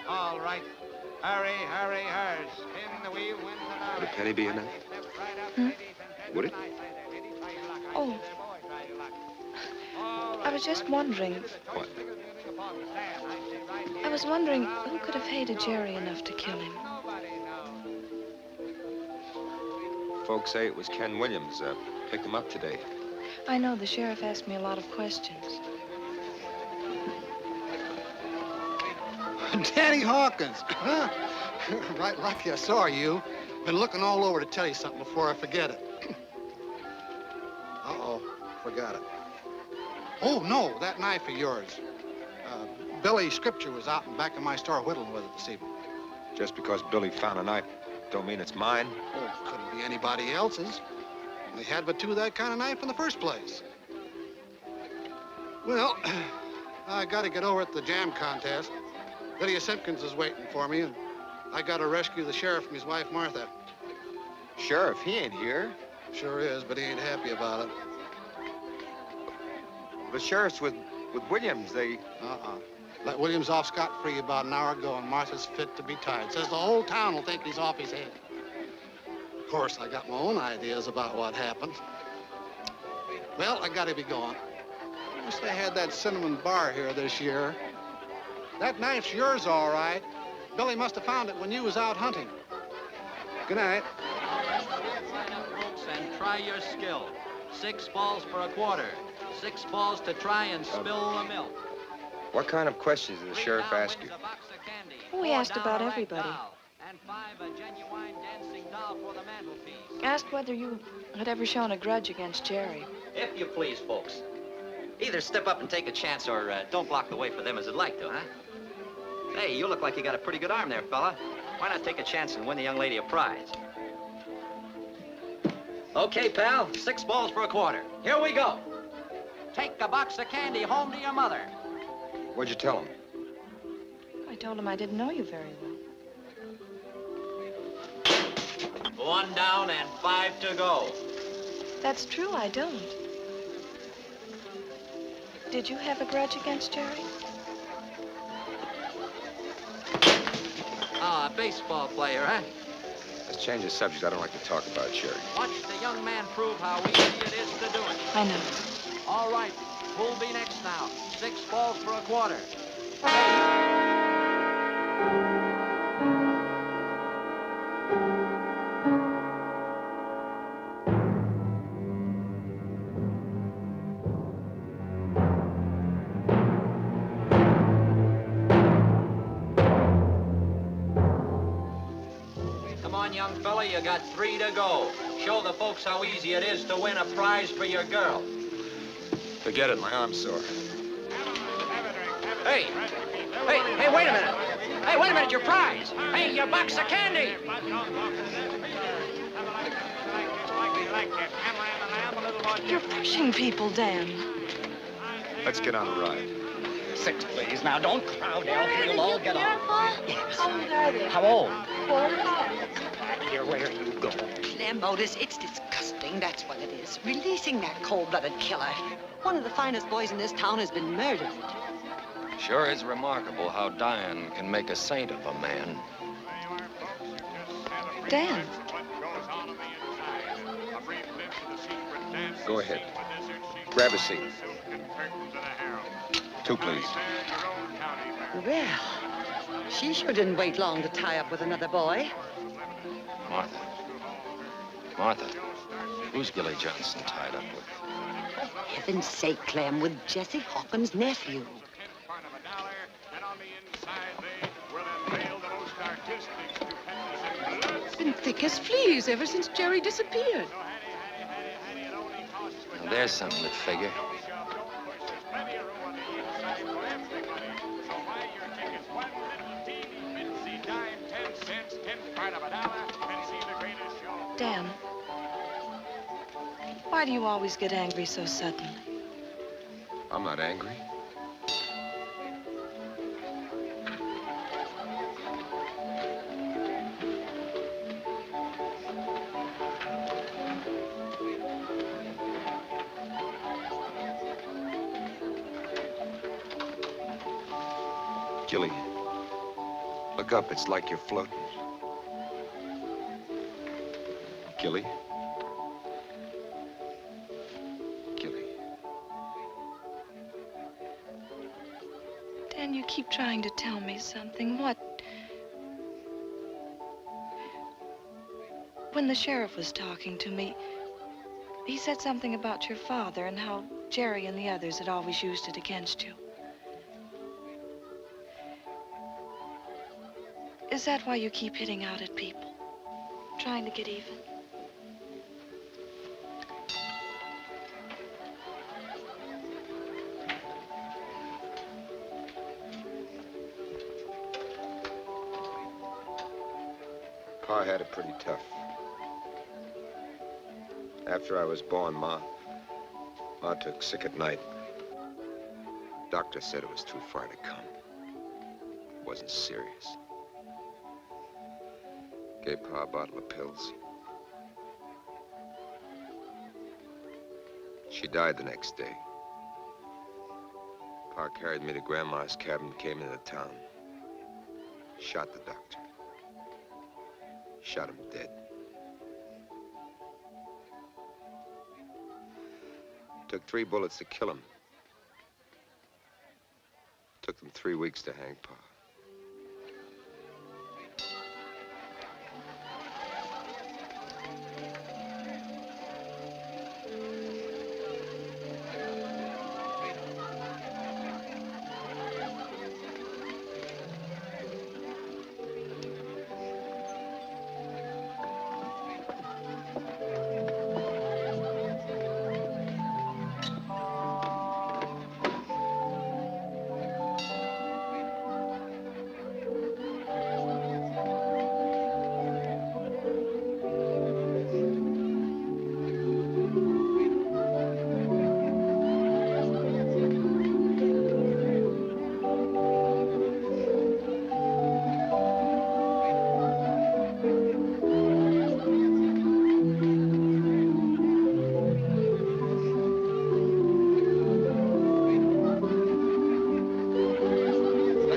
Q: All right. Hurry, spin the wheel when the...
C: Would a penny be enough? Would it?
F: Oh. I was just wondering.
C: What?
F: I was wondering who could have hated Jerry enough to kill him.
C: Folks say it was Ken Williams. Picked him up today.
F: I know the sheriff asked me a lot of questions.
Q: Danny Hawkins. Huh? Right lucky I saw you. Been looking all over to tell you something before I forget it. Uh-oh, forgot it. Oh, no, that knife of yours. Billy Scripture was out in back of my store whittling with it this evening.
C: Just because Billy found a knife don't mean it's mine.
Q: Oh, couldn't be anybody else's. They had but two of that kind of knife in the first place. Well, I got to get over at the jam contest. Lydia Simpkins is waiting for me, and I got to rescue the sheriff from his wife, Martha.
C: Sheriff, he ain't here.
Q: Sure is, but he ain't happy about it.
C: The sheriff's with Williams. They...
Q: Let Williams off scot-free about an hour ago, and Martha's fit to be tied. Says the whole town will think he's off his head. Of course, I got my own ideas about what happened. Well, I gotta be going. I wish they had that cinnamon bar here this year. That knife's yours, all right. Billy must have found it when you was out hunting. Good night.
S: Folks, and try your skill. 6 balls for a quarter. 6 balls to try and spill the milk.
C: What kind of questions did the sheriff ask you?
F: We asked about everybody.
S: And 5 a genuine dancing doll for the mantelpiece.
F: Asked whether you had ever shown a grudge against Jerry.
T: If you please, folks. Either step up and take a chance or don't block the way for them as they'd like to, huh? Hey, you look like you got a pretty good arm there, fella. Why not take a chance and win the young lady a prize? Okay, pal, 6 balls for a quarter. Here we go. Take a box of candy home to your mother.
O: What'd you tell him?
F: I told him I didn't know you very well.
S: 1 down and 5 to go.
F: That's true, I don't. Did you have a grudge against Jerry?
S: Ah, a baseball player, huh?
O: Let's change the subject. I don't like to talk about Sherry.
S: Watch the young man prove how easy it is to do it.
F: I know.
S: All right, who'll be next now? 6 balls for a quarter. Young fella, you got 3 to go. Show the folks how easy it is to win a prize for your girl.
O: Forget it, my arm's sore.
S: Hey, wait a minute. Hey, wait a minute, your prize. Hey, your box of candy.
F: You're pushing people, Dan.
O: Let's get on a ride.
T: 6, please. Now, don't crowd, Elf. You'll all get on.
F: Yes. How old are they?
T: How old?
F: 4 or 5.
T: Here, where you go.
U: Clem, Otis, it's disgusting, that's what it is. Releasing that cold-blooded killer. One of the finest boys in this town has been murdered.
K: Sure is remarkable how dying can make a saint of a man.
F: Dan.
O: Go ahead. Grab a seat. 2, please.
U: Well, she sure didn't wait long to tie up with another boy.
K: Martha, who's Gilly Johnson tied up with?
U: For heaven's sake, Clem, with Jesse Hawkins' nephew.
A: It's been thick as fleas ever since Jerry disappeared.
K: Now, there's something to figure.
F: Dan, why do you always get angry so suddenly?
O: I'm not angry. Gilly, look up. It's like you're floating. Gilly? Gilly.
F: Dan, you keep trying to tell me something. What? When the sheriff was talking to me, he said something about your father and how Jerry and the others had always used it against you. Is that why you keep hitting out at people? Trying to get even?
C: Pa had it pretty tough. After I was born, Ma took sick at night. Doctor said it was too far to come. It wasn't serious. Gave Pa a bottle of pills. She died the next day. Pa carried me to Grandma's cabin, came into town. Shot the doctor. Shot him dead. Took 3 bullets to kill him. Took them 3 weeks to hang Pa.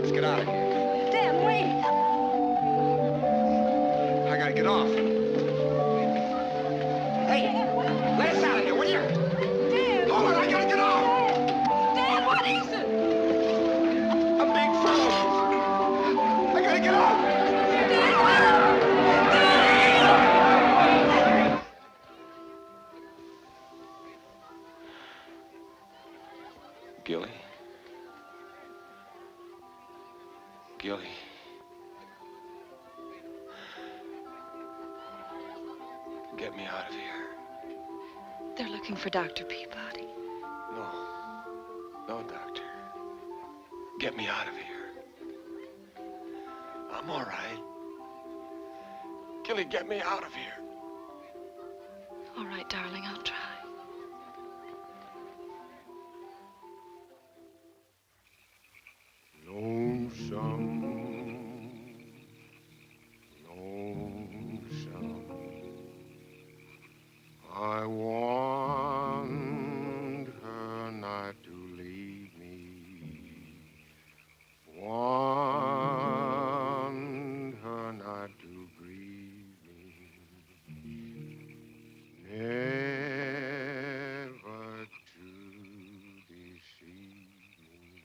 N: Let's get out of here.
U: Dan, wait.
N: I gotta get off.
U: Hey,
N: Let us out of here, will you?
U: Dan!
N: Hold on, I gotta get off!
U: Dan, what is it?
N: A big fellow. I gotta get off!
O: Gilly? Gilly? Get me out of here.
F: They're looking for Dr. Peabody.
O: No. No, Doctor. Get me out of here. I'm all right. Gilly, get me out of here.
F: All right, darling, I'll try.
N: Lonesome, lonesome, I want her not to leave me. Want her not to grieve me. Never to deceive me.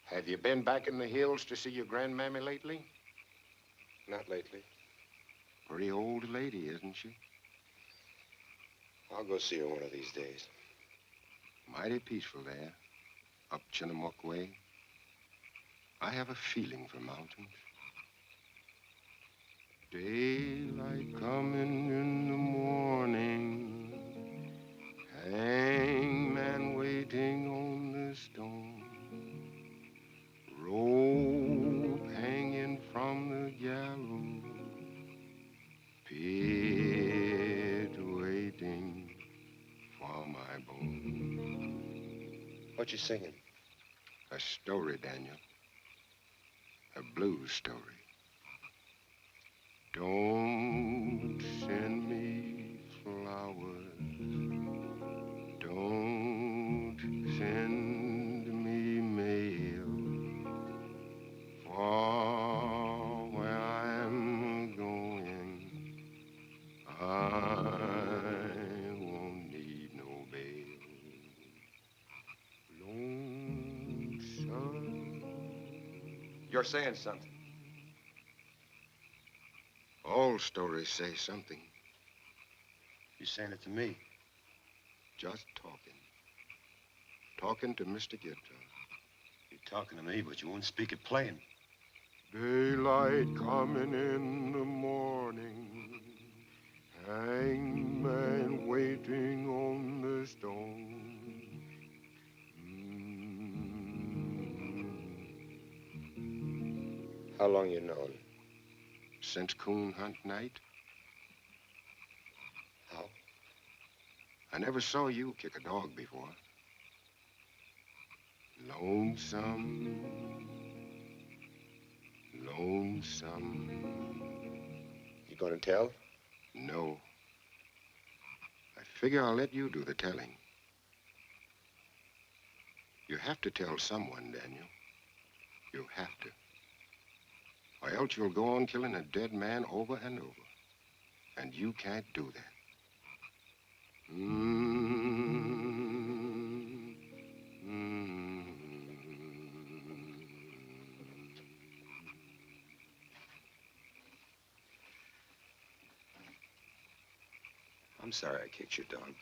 N: Have you been back in the hills to see your grandmammy lately?
C: Not lately.
N: Pretty old lady, isn't she?
C: I'll go see her one of these days.
N: Mighty peaceful there, up Chinook way. I have a feeling for mountains. Daylight coming in the morning, hangman waiting on the stone, rope hanging from the gallows, pit waiting for my bone.
C: What you singing?
N: A story, Daniel. A blues story. Don't send me flowers. Don't send me mail. For where I'm going, I won't need no bail. Lonesome.
C: You're saying something.
N: All stories say something.
C: You're saying it to me.
N: Just talking. Talking to Mr. Gibson.
C: You're talking to me, but you won't speak it plain.
N: Daylight coming in the morning, hangman waiting on the stone.
C: How long you known?
N: Since coon hunt night.
C: How?
N: I never saw you kick a dog before. Lonesome, lonesome.
C: You gonna tell?
N: No. I figure I'll let you do the telling. You have to tell someone, Daniel. You have to. Or else you'll go on killing a dead man over and over. And you can't do that.
C: I'm sorry I kicked your dog.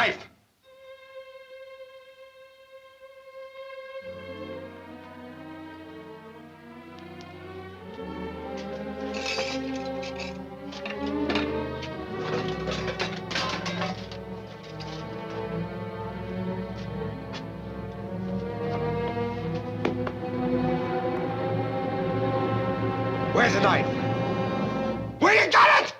L: knife?
C: Where's the knife? Where you got it?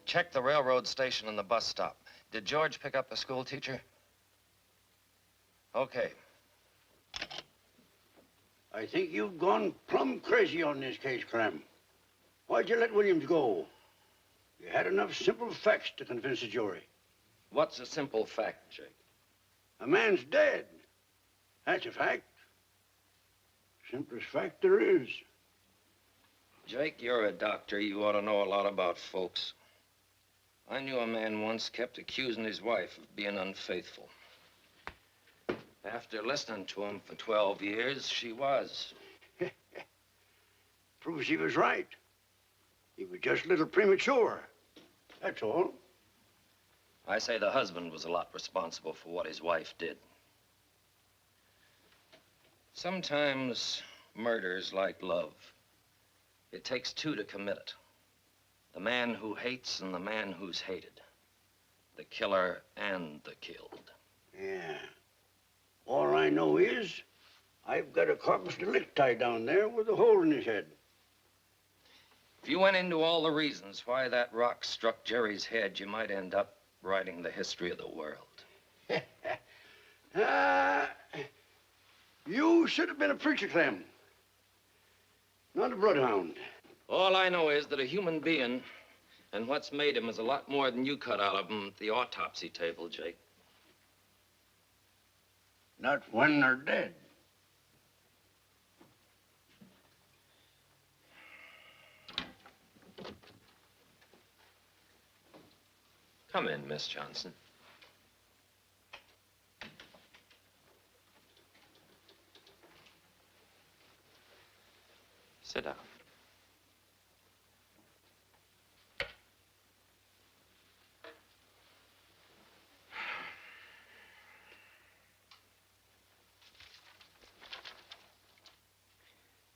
K: Check the railroad station and the bus stop. Did George pick up the school teacher? Okay.
M: I think you've gone plumb crazy on this case, Clem. Why'd you let Williams go? You had enough simple facts to convince the jury.
K: What's a simple fact, Jake?
M: A man's dead. That's a fact. Simplest fact there is.
K: Jake, you're a doctor. You ought to know a lot about folks. I knew a man once kept accusing his wife of being unfaithful. After listening to him for 12 years, she was.
M: Proves he was right. He was just a little premature. That's all.
K: I say the husband was a lot responsible for what his wife did. Sometimes murder's like love. It takes two to commit it. The man who hates and the man who's hated. The killer and the killed.
M: Yeah. All I know is I've got a corpus delicti tied down there with a hole in his head.
K: If you went into all the reasons why that rock struck Jerry's head, you might end up writing the history of the world.
M: You should have been a preacher, Clem. Not a bloodhound.
K: All I know is that a human being and what's made him is a lot more than you cut out of him at the autopsy table, Jake.
M: Not when they're dead.
K: Come in, Miss Johnson. Sit down.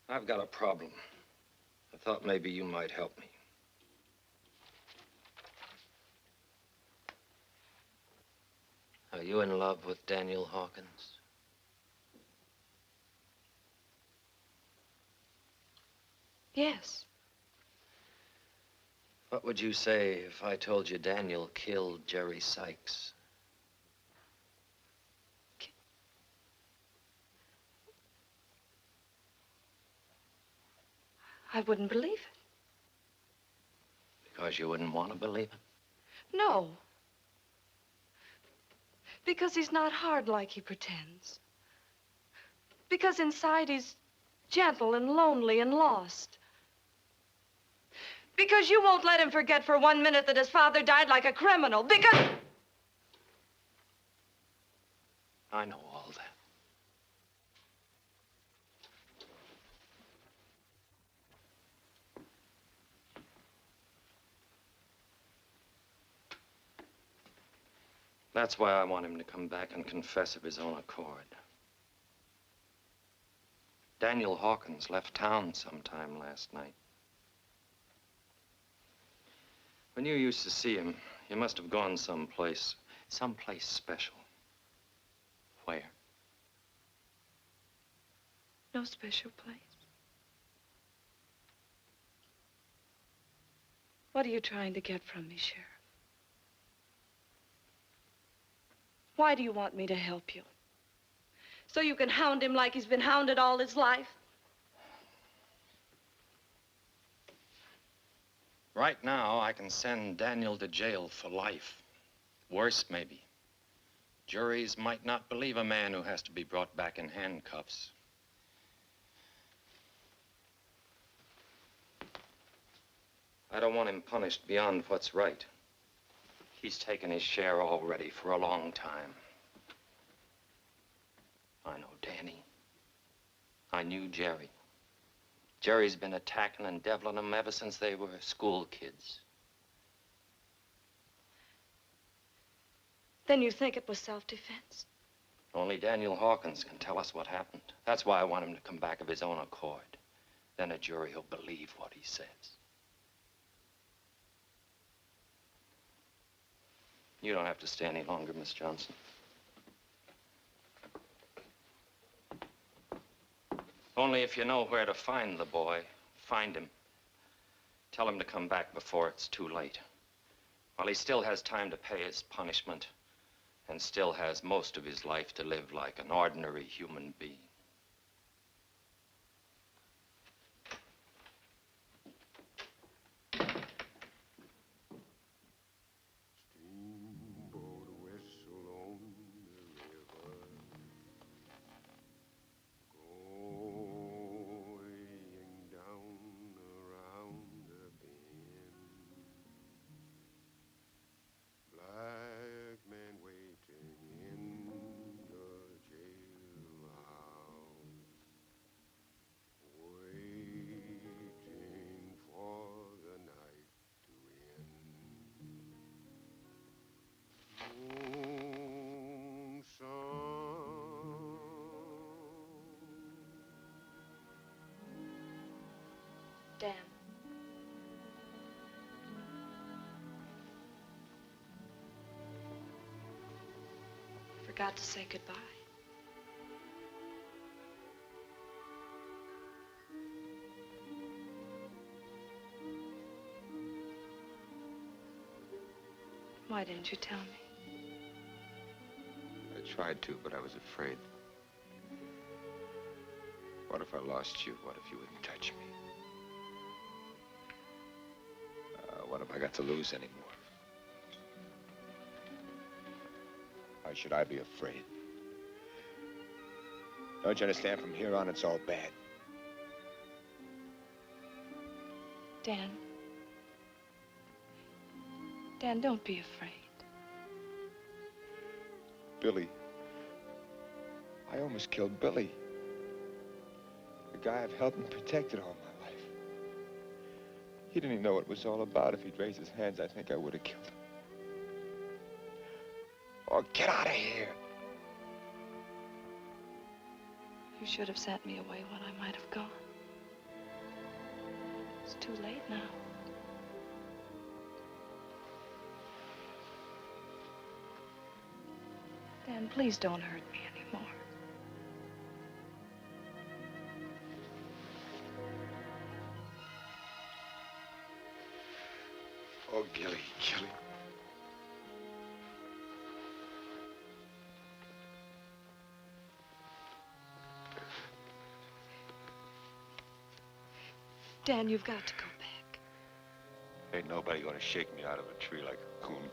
K: I've got a problem. I thought maybe you might help me. Are you in love with Daniel Hawkins?
F: Yes.
K: What would you say if I told you Daniel killed Jerry Sykes?
F: I wouldn't believe it.
K: Because you wouldn't want to believe it?
F: No. Because he's not hard like he pretends. Because inside he's gentle and lonely and lost. Because you won't let him forget for 1 minute that his father died like a criminal. Because...
K: I know all that. That's why I want him to come back and confess of his own accord. Daniel Hawkins left town sometime last night. When you used to see him, you must have gone someplace special. Where?
F: No special place. What are you trying to get from me, Sheriff? Why do you want me to help you? So you can hound him like he's been hounded all his life?
K: Right now, I can send Daniel to jail for life. Worse, maybe. Juries might not believe a man who has to be brought back in handcuffs. I don't want him punished beyond what's right. He's taken his share already for a long time. I know Danny. I knew Jerry. Jerry's been attacking and deviling them ever since they were school kids.
F: Then you think it was self-defense?
K: Only Daniel Hawkins can tell us what happened. That's why I want him to come back of his own accord. Then a jury will believe what he says. You don't have to stay any longer, Miss Johnson. Only if you know where to find the boy, find him. Tell him to come back before it's too late. While he still has time to pay his punishment and still has most of his life to live like an ordinary human being.
F: Dan. I forgot to say goodbye. Why didn't you tell me?
O: I tried to, but I was afraid. What if I lost you? What if you wouldn't touch me? What if I got to lose anymore? Why should I be afraid? Don't you understand? From here on, it's all bad.
F: Dan. Dan, don't be afraid.
O: Billy. I almost killed Billy. The guy I've helped and protected all my life. He didn't even know what it was all about. If he'd raised his hands, I think I would have killed him. Oh, get out of here.
F: You should have sent me away when I might have gone. It's too late now. Dan, please don't hurt me anymore.
O: Oh, Gilly, Gilly.
F: Dan, you've got to go back.
O: Ain't nobody gonna shake me out of a tree like a coon.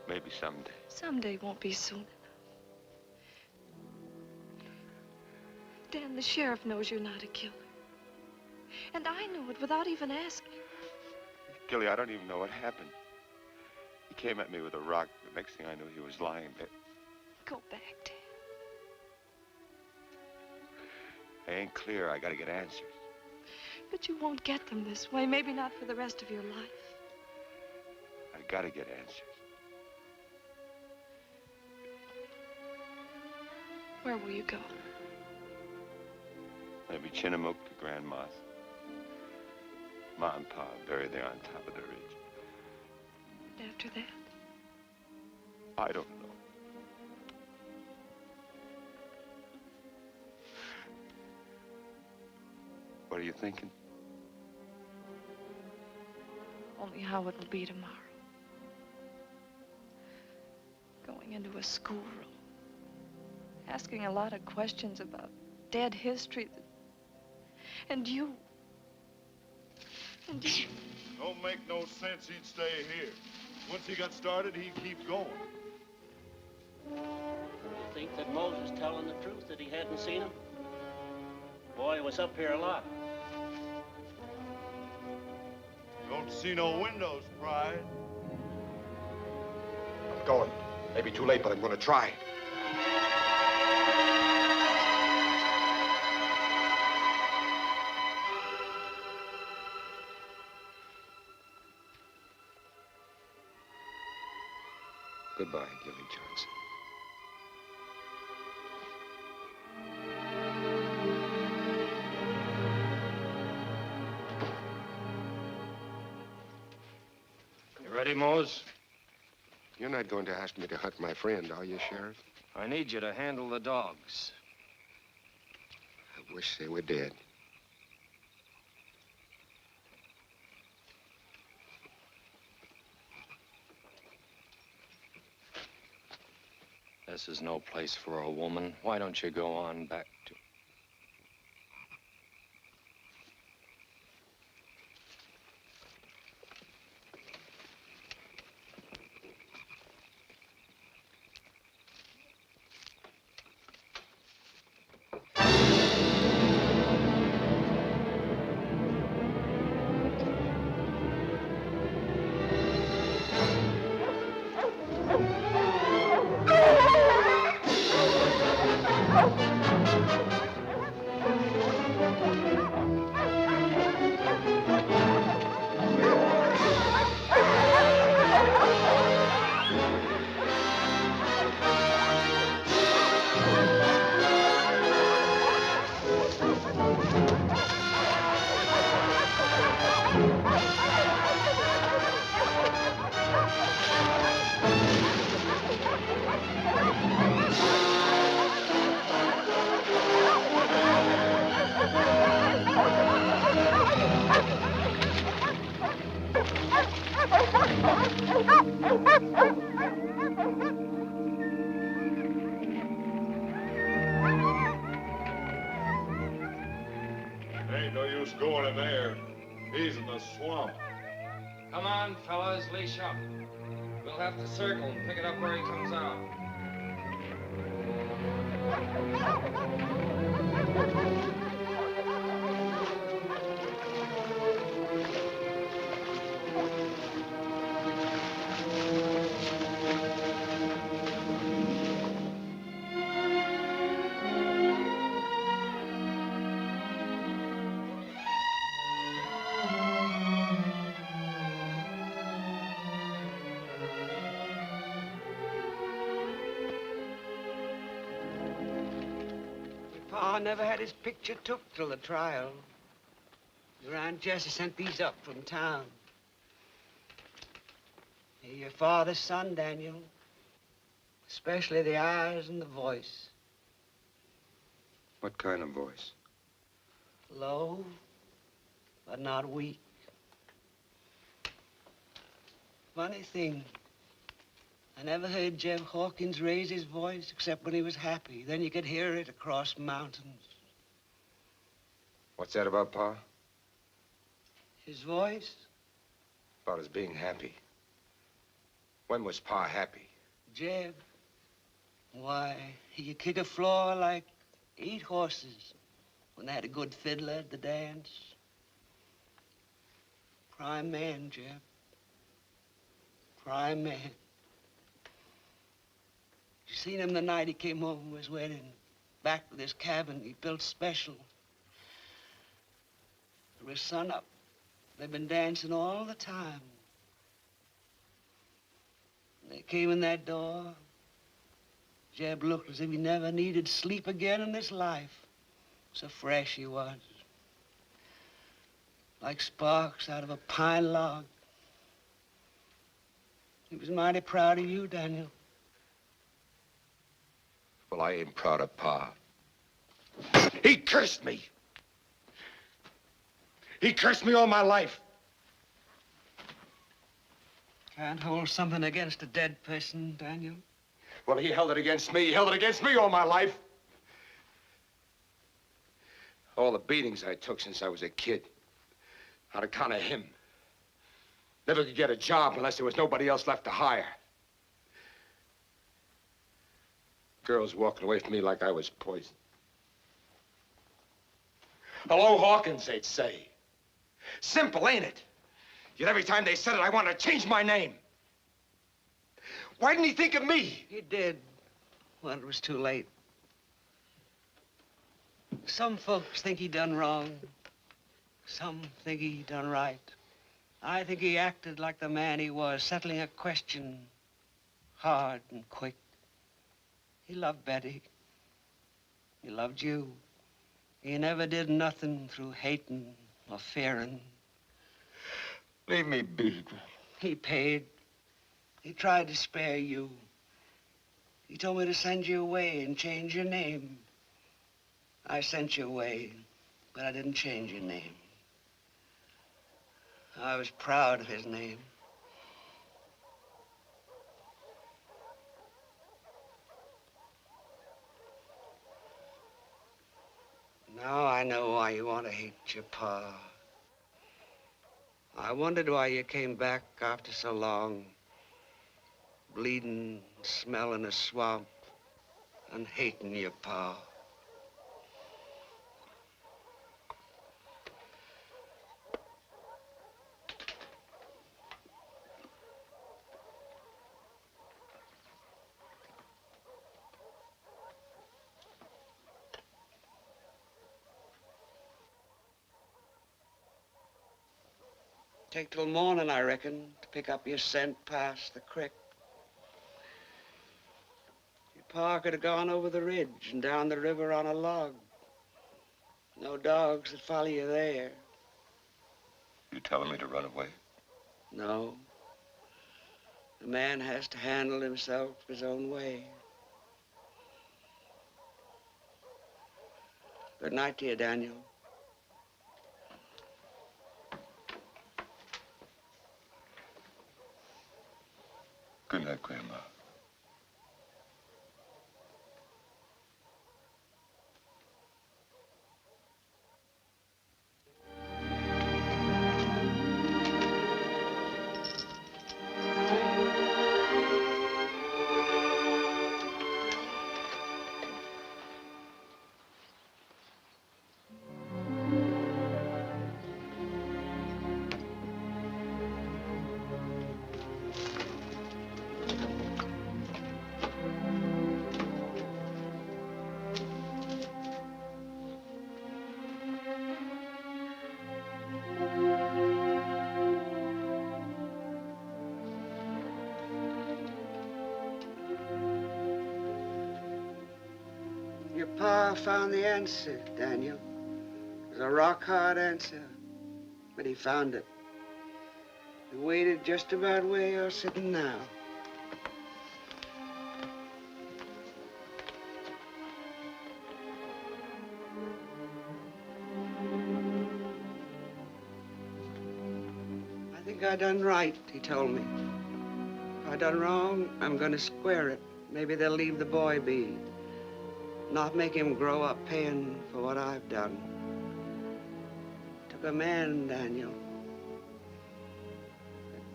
O: Maybe someday.
F: Someday won't be soon enough. Dan, the sheriff knows you're not a killer. And I knew it without even asking.
O: Gilly, I don't even know what happened. He came at me with a rock. The next thing I knew, he was lying there.
F: Go back, Dan.
O: I ain't clear. I gotta get answers.
F: But you won't get them this way. Maybe not for the rest of your life.
O: I gotta get answers.
F: Where will you go?
O: Maybe Chinook to Grandma's. Ma and Pa buried there on top of the ridge.
F: And after that?
O: I don't know. What are you thinking?
F: Only how it'll be tomorrow. Going into a schoolroom. Asking a lot of questions about dead history. And you. And you.
I: Don't make no sense he'd stay here. Once he got started, he'd keep going.
B: You think that Moses telling the truth, that he hadn't seen him? Boy was up here a lot.
I: Don't see no windows, Pride.
N: I'm going. Maybe too late, but I'm gonna try.
C: Goodbye, Gilly Johnson.
K: You ready, Mose?
N: You're not going to ask me to hunt my friend, are you, Sheriff?
K: I need you to handle the dogs.
N: I wish they were dead.
K: This is no place for a woman. Why don't you go on back to...
I: Ain't no use going in there. He's in the swamp.
J: Come on, fellas, leash up. We'll have to circle and pick it up where he comes out.
T: Pa never had his picture took till the trial. Your Aunt Jessie sent these up from town. You're your father's son, Daniel. Especially the eyes and the voice.
C: What kind of voice?
T: Low, but not weak. Funny thing. I never heard Jeb Hawkins raise his voice except when he was happy. Then you could hear it across mountains.
C: What's that about, Pa?
T: His voice?
N: About his being happy. When was Pa happy?
T: Jeb. Why, he could kick a floor like 8 horses when they had a good fiddler at the dance. Prime man, Jeb. Prime man. You seen him the night he came home from his wedding? Back to this cabin he built special. It was sun up. They've been dancing all the time. When they came in that door, Jeb looked as if he never needed sleep again in this life. So fresh he was. Like sparks out of a pine log. He was mighty proud of you, Daniel.
N: Well, I ain't proud of Pa. He cursed me. He cursed me all my life.
T: Can't hold something against a dead person, Daniel.
N: Well, he held it against me. He held it against me all my life. All the beatings I took since I was a kid. On account of him. Never could get a job unless there was nobody else left to hire. Girls walking away from me like I was poison. Hello, Hawkins, they'd say. Simple, ain't it? Yet every time they said it, I wanted to change my name. Why didn't he think of me?
T: He did, when it was too late. Some folks think he done wrong. Some think he done right. I think he acted like the man he was, settling a question hard and quick. He loved Betty. He loved you. He never did nothing through hating or fearing.
N: Leave me be.
T: He paid. He tried to spare you. He told me to send you away and change your name. I sent you away, but I didn't change your name. I was proud of his name. Now I know why you want to hate your pa. I wondered why you came back after so long, bleeding, smelling a swamp, and hating your pa. Take till morning, I reckon, to pick up your scent past the creek. Your pa could have gone over the ridge and down the river on a log. No dogs that follow you there.
N: You telling me to run away?
T: No. A man has to handle himself his own way. Good night to you, Daniel.
N: Good night, Grandma.
T: Your pa found the answer, Daniel. It was a rock-hard answer, but he found it. He waited just about where you're sitting now. I think I done right, he told me. If I done wrong, I'm gonna square it. Maybe they'll leave the boy be. Not make him grow up paying for what I've done. Took a man, Daniel.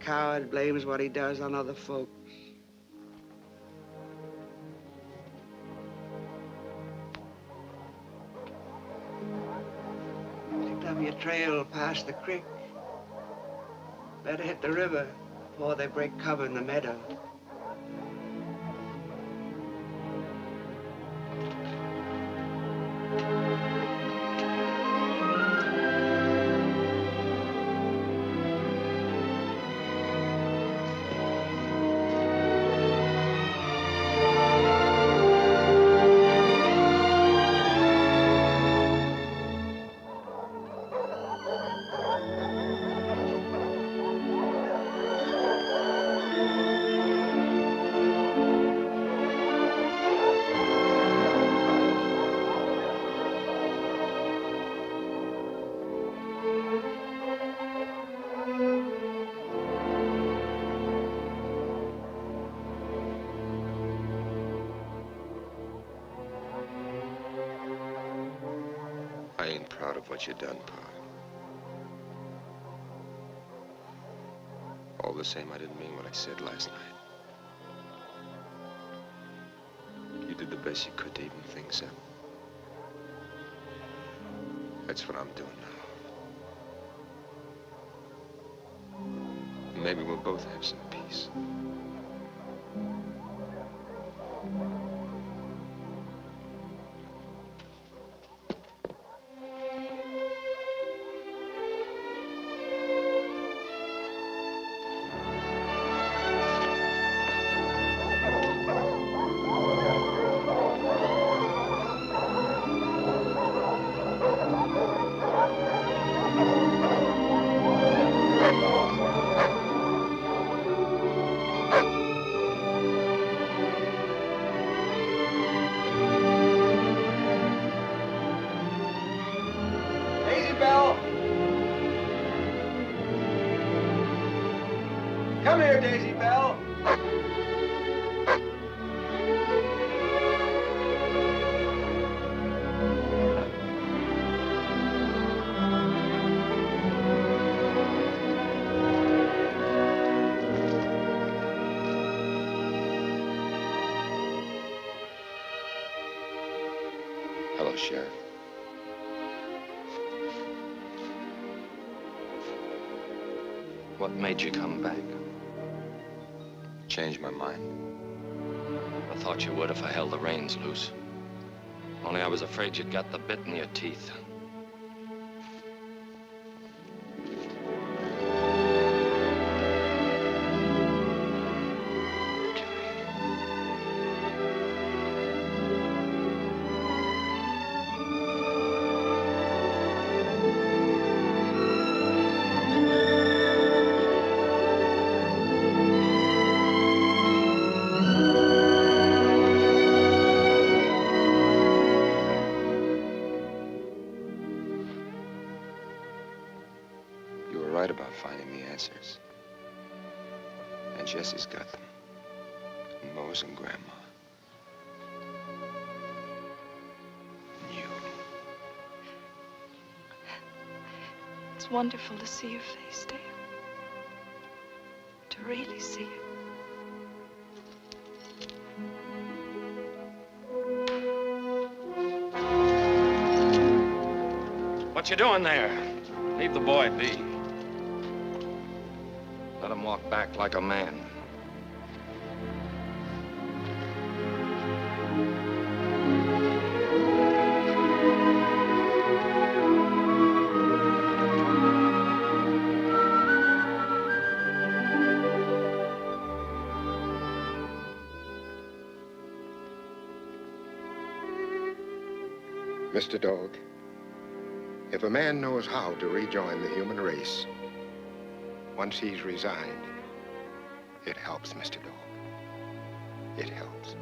T: coward blames what he does on other folks. Picked up your trail past the creek. Better hit the river before they break cover in the meadow.
C: I ain't proud of what you done, Pa. All the same, I didn't mean what I said last night. You did the best you could to even things up. That's what I'm doing now. Maybe we'll both have some peace.
T: Come here, Daisy Bell.
C: Hello, Sheriff.
K: What made you come back?
C: Changed my mind.
K: I thought you would if I held the reins loose. Only I was afraid you'd got the bit in your teeth.
C: And Jesse's got them. And Lois and Grandma. And you.
F: It's wonderful to see your face, Dale. To really see it.
K: What you doing there? Leave the boy be. Let him walk back like a man.
N: Mr. Dog, if a man knows how to rejoin the human race, once he's resigned, it helps, Mr. Dog. It helps.